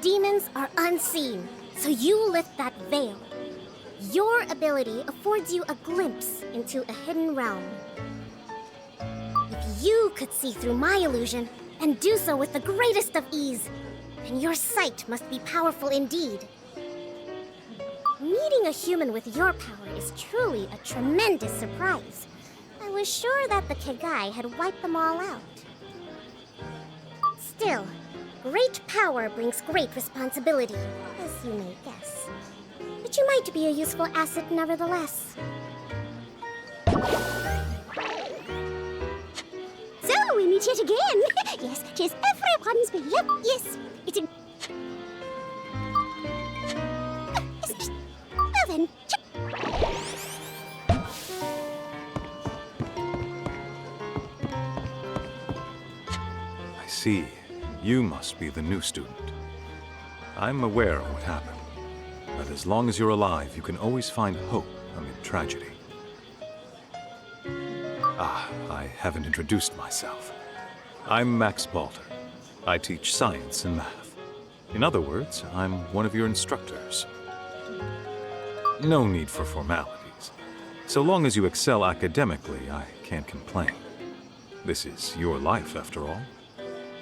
[SPEAKER 2] Demons are unseen, so you lift that veil. Your ability affords you a glimpse into a hidden realm. If you could see through my illusion, and do so with the greatest of ease, then your sight must be powerful indeed. Meeting a human with your power is truly a tremendous surprise. I was sure that the Kegai had wiped them all out. Still, great power brings great responsibility, as you may guess. But you might be a useful asset nevertheless. So, we meet yet again! Yes, 'tis everyone's beloved. Yes, it's a... Well then,
[SPEAKER 9] I see. You must be the new student. I'm aware of what happened, but as long as you're alive, you can always find hope amid tragedy. I haven't introduced myself. I'm Max Balder. I teach science and math. In other words, I'm one of your instructors. No need for formalities. So long as you excel academically, I can't complain. This is your life, after all.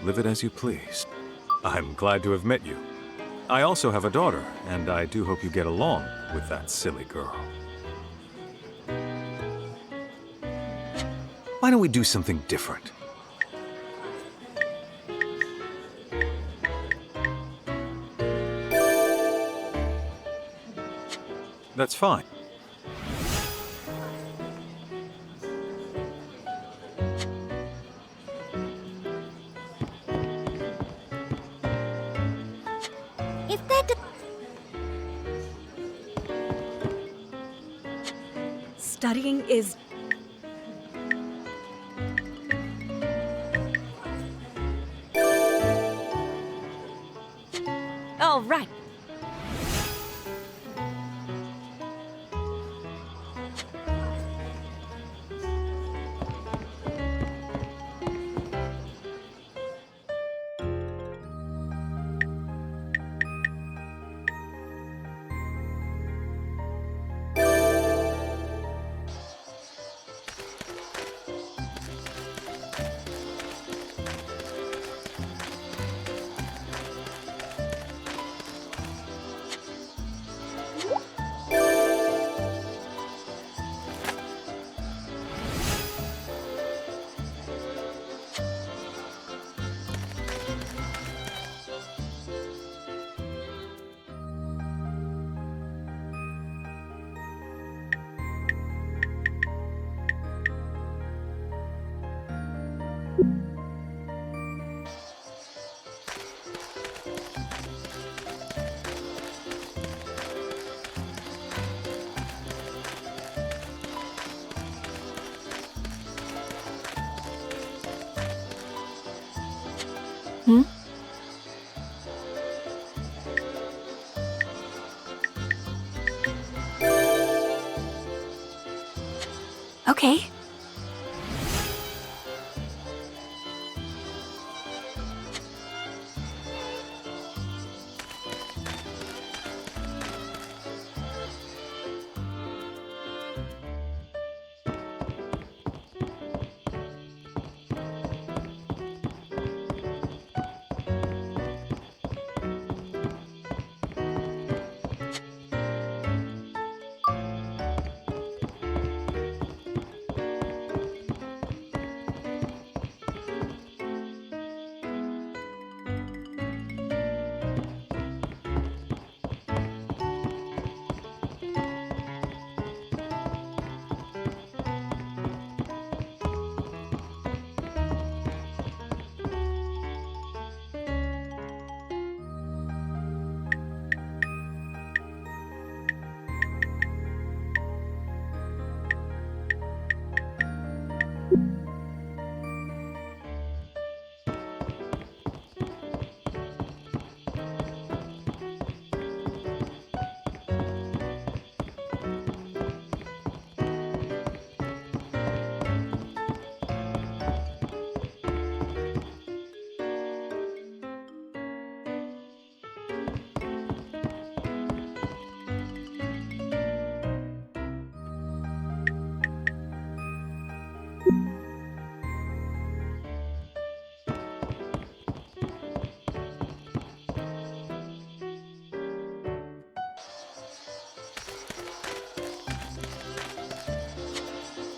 [SPEAKER 9] Live it as you please. I'm glad to have met you. I also have a daughter, and I do hope you get along with that silly girl. Why don't we do something different? That's fine.
[SPEAKER 4] If that...
[SPEAKER 5] Studying is... All right.
[SPEAKER 8] Okay.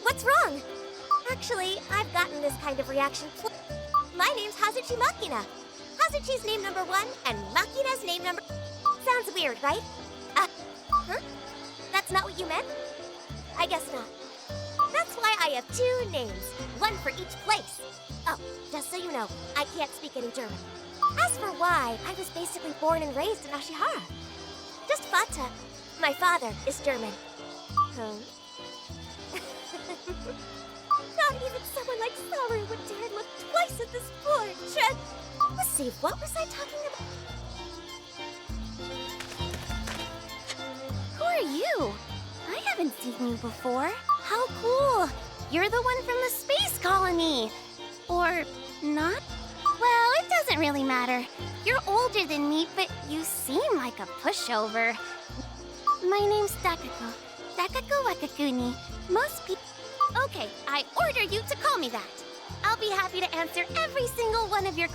[SPEAKER 4] What's wrong? Actually, I've gotten this kind of reaction. My name's Hazuchi Makina. Hazuchi's name number 1, and Makina's name number... Sounds weird, right? Huh? That's not what you meant? I guess not. That's why I have 2 names, one for each place. Oh, just so you know, I can't speak any German. As for why, I was basically born and raised in Ashihara. Just Fata. My father is German. Huh? Not even someone like Saru would dare look twice at this poor Chad. Let's see, what was I talking about? Who are you? I haven't seen you before. How cool! You're the one from the space colony. Or not? Well, it doesn't really matter. You're older than me, but you seem like a pushover. My name's Takako. Takako Wakakuni. Most people... Okay, I order you to call me that. I'll be happy to answer every single one of your...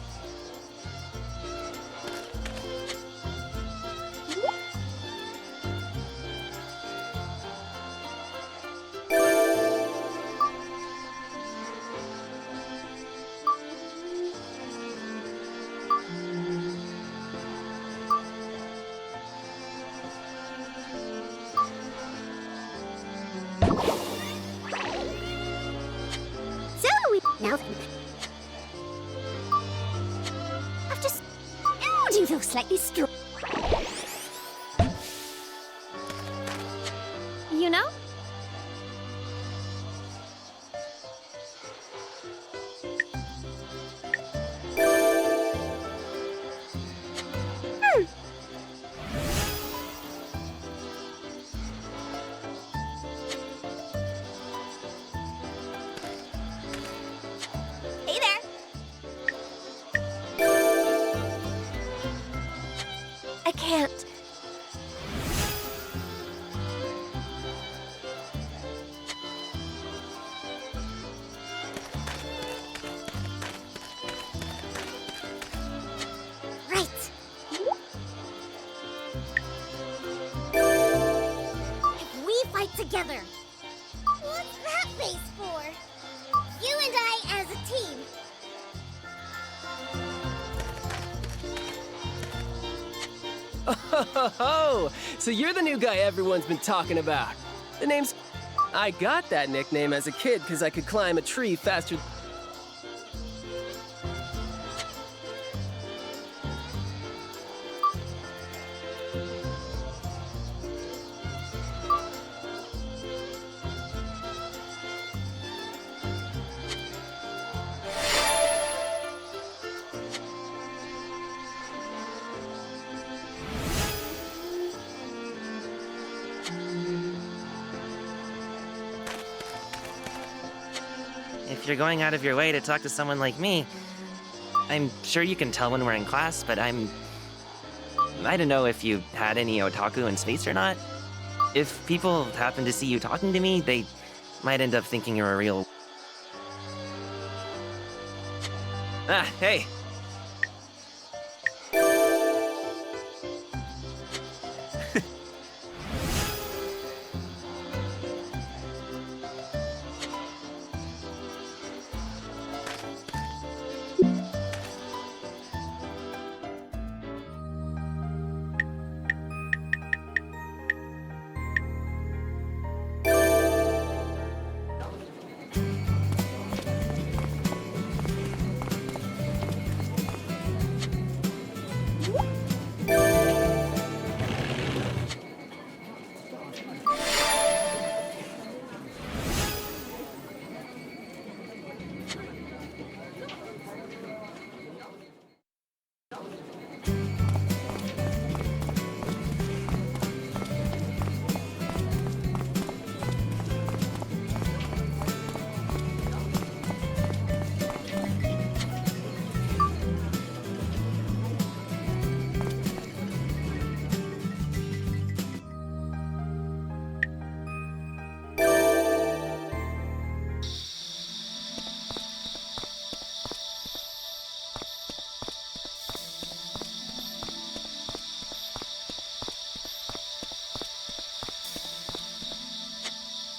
[SPEAKER 2] even feel slightly strong.
[SPEAKER 4] You know?
[SPEAKER 2] Hey there.
[SPEAKER 4] I can't.
[SPEAKER 2] Right. If we fight together. What's that face for? You and I as a team.
[SPEAKER 10] Oh, so you're the new guy everyone's been talking about. The name's... I got that nickname as a kid because I could climb a tree faster...
[SPEAKER 7] If you're going out of your way to talk to someone like me, I'm sure you can tell when we're in class, but I don't know if you had any otaku in space or not. If people happen to see you talking to me, they might end up thinking you're a real... Ah, hey!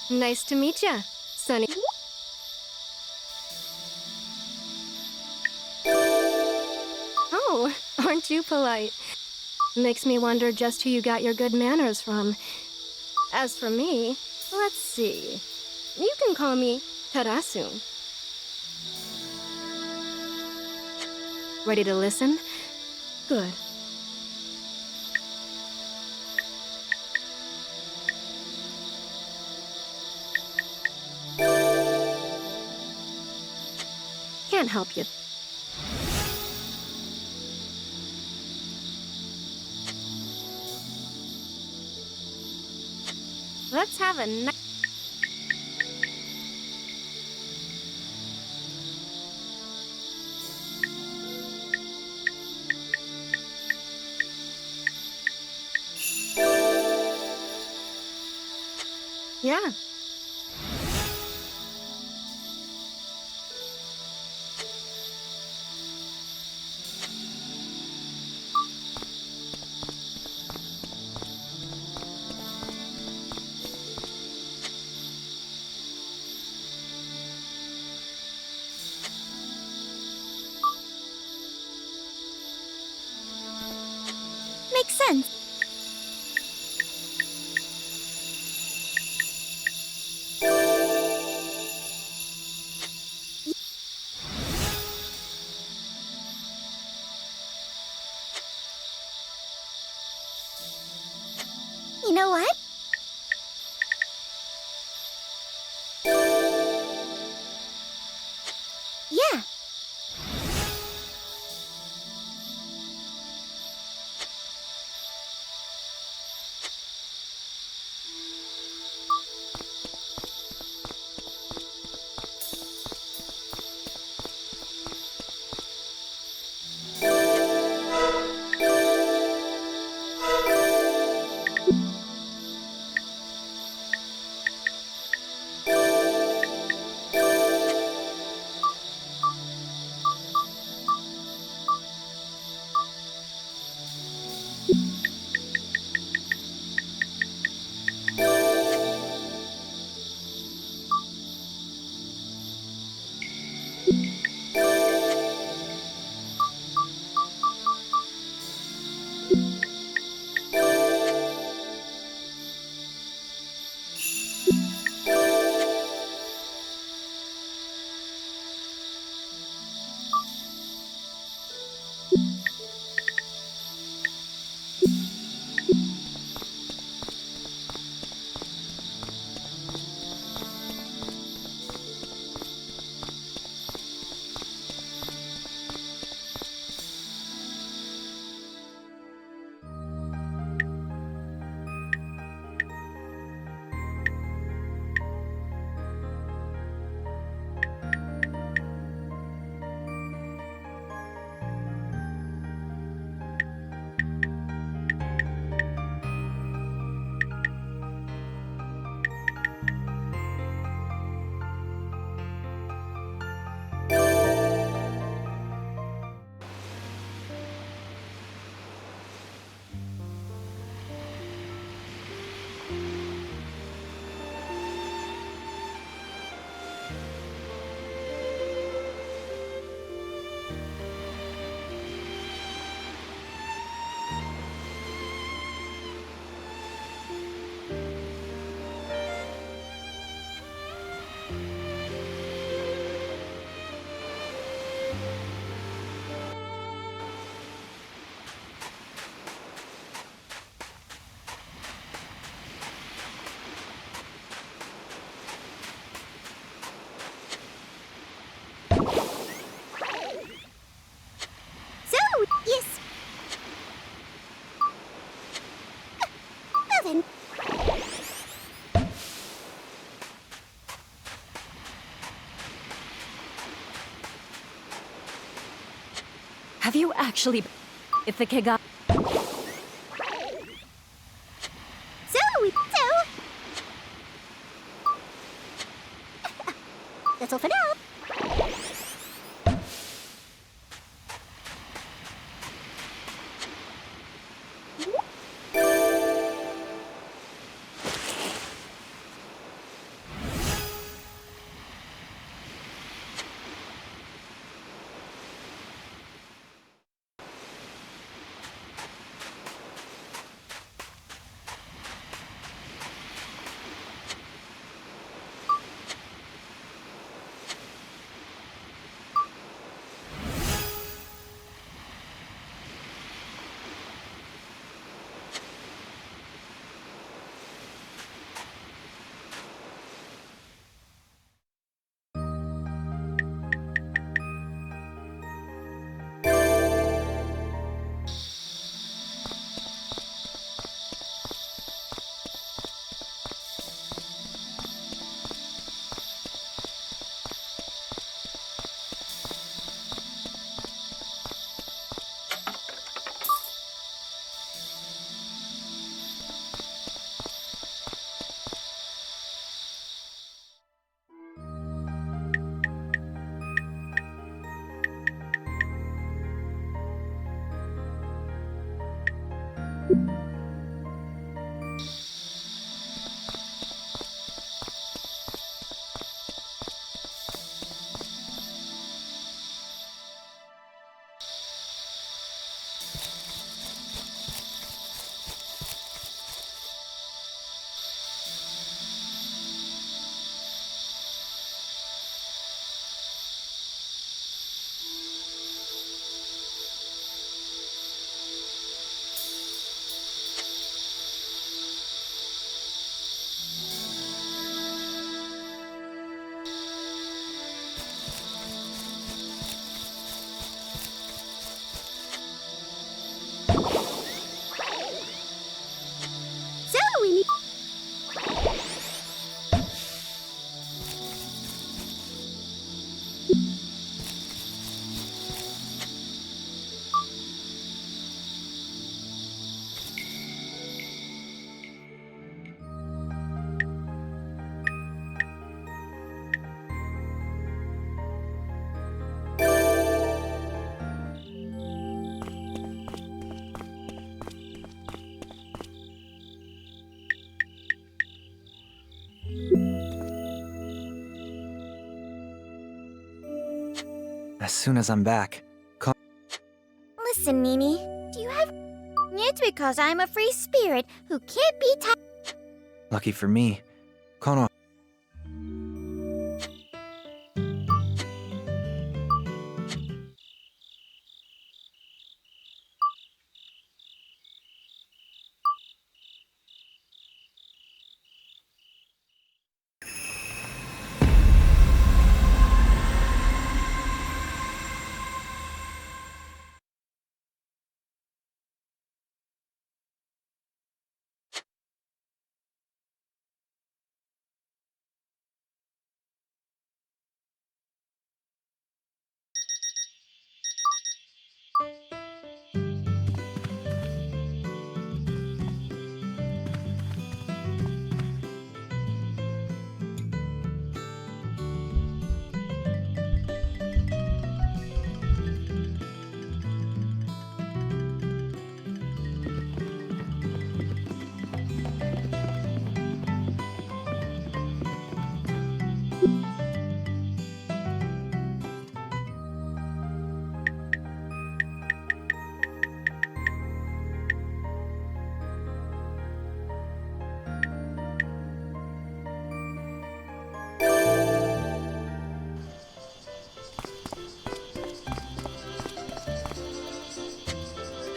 [SPEAKER 6] Nice to meet ya, Sunny. Oh, aren't you polite? Makes me wonder just who you got your good manners from. As for me, let's see. You can call me Tarasu. Ready to listen? Good. Can't help you. Let's have a nice... Yeah.
[SPEAKER 4] Makes sense. The what? Yeah.
[SPEAKER 5] Have you actually... If the Kega...
[SPEAKER 2] That's all for now.
[SPEAKER 3] As soon as I'm back,
[SPEAKER 4] Listen, Nini, do you have... It's because I'm a free spirit who can't be
[SPEAKER 3] lucky for me, Kono.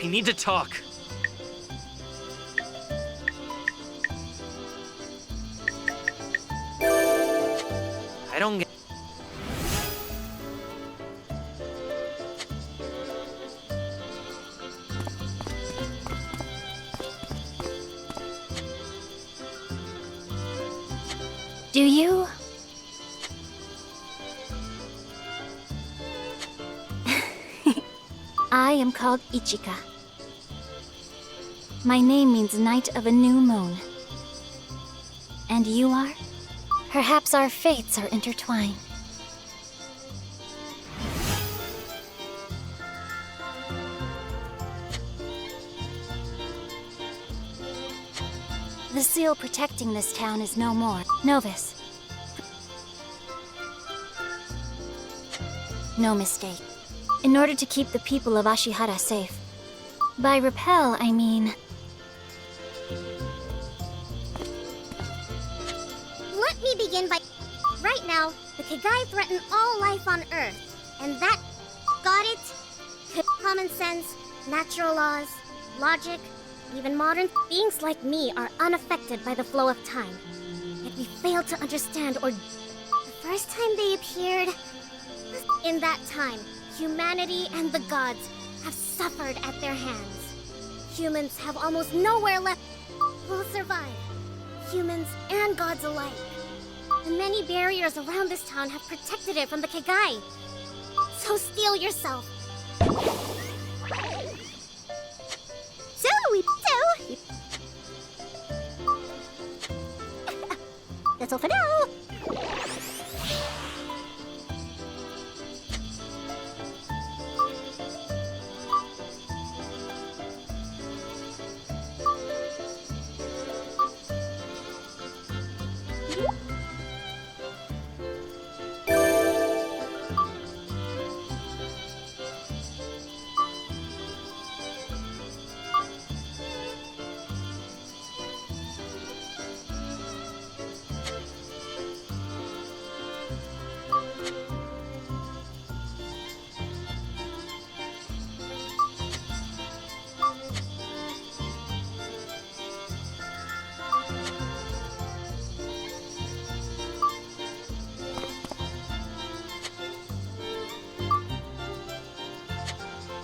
[SPEAKER 7] We need to talk. I don't get...
[SPEAKER 1] Do you? I am called Ichika. My name means night of a new moon. And you are? Perhaps our fates are intertwined. The seal protecting this town is no more. Novus. No mistake. In order to keep the people of Ashihara safe. By repel, I mean...
[SPEAKER 2] Let me begin by... Right now, the Kegai threaten all life on Earth. And that... Got it? Common sense, natural laws, logic, even modern beings like me are unaffected by the flow of time. Yet we fail to understand or... The first time they appeared... In that time, humanity and the gods have suffered at their hands. Humans have almost nowhere left. Who'll survive? Humans and gods alike. The many barriers around this town have protected it from the Kegai. So steel yourself. That's all for now.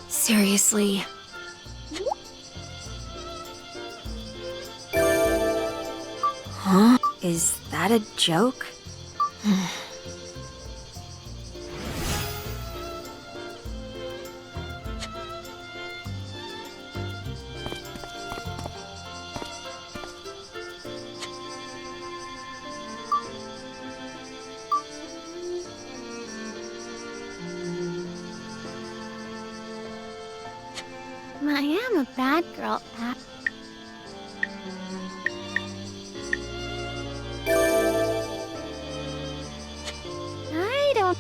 [SPEAKER 8] Seriously. Huh? Is that a joke?
[SPEAKER 2] I am a bad girl, Pat. I don't...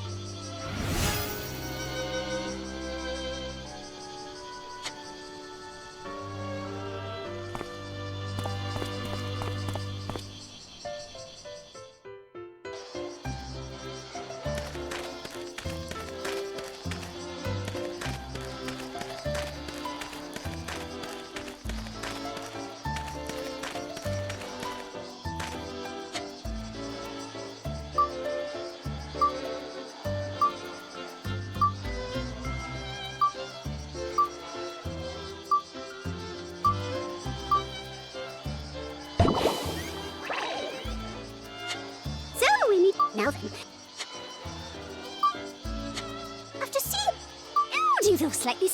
[SPEAKER 2] Do you feel slightly...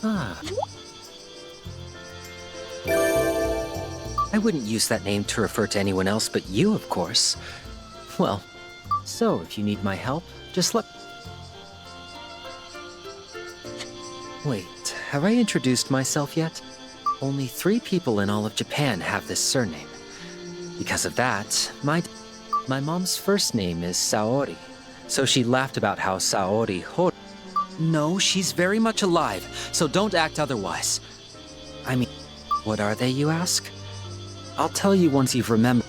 [SPEAKER 3] Ah. I wouldn't use that name to refer to anyone else but you, of course. Well, so if you need my help, just let... Wait, have I introduced myself yet? Only 3 people in all of Japan have this surname. Because of that, my mom's first name is Saori, so she laughed about how Saori Hori... No, she's very much alive, so don't act otherwise. I mean, what are they, you ask? I'll tell you once you've remembered.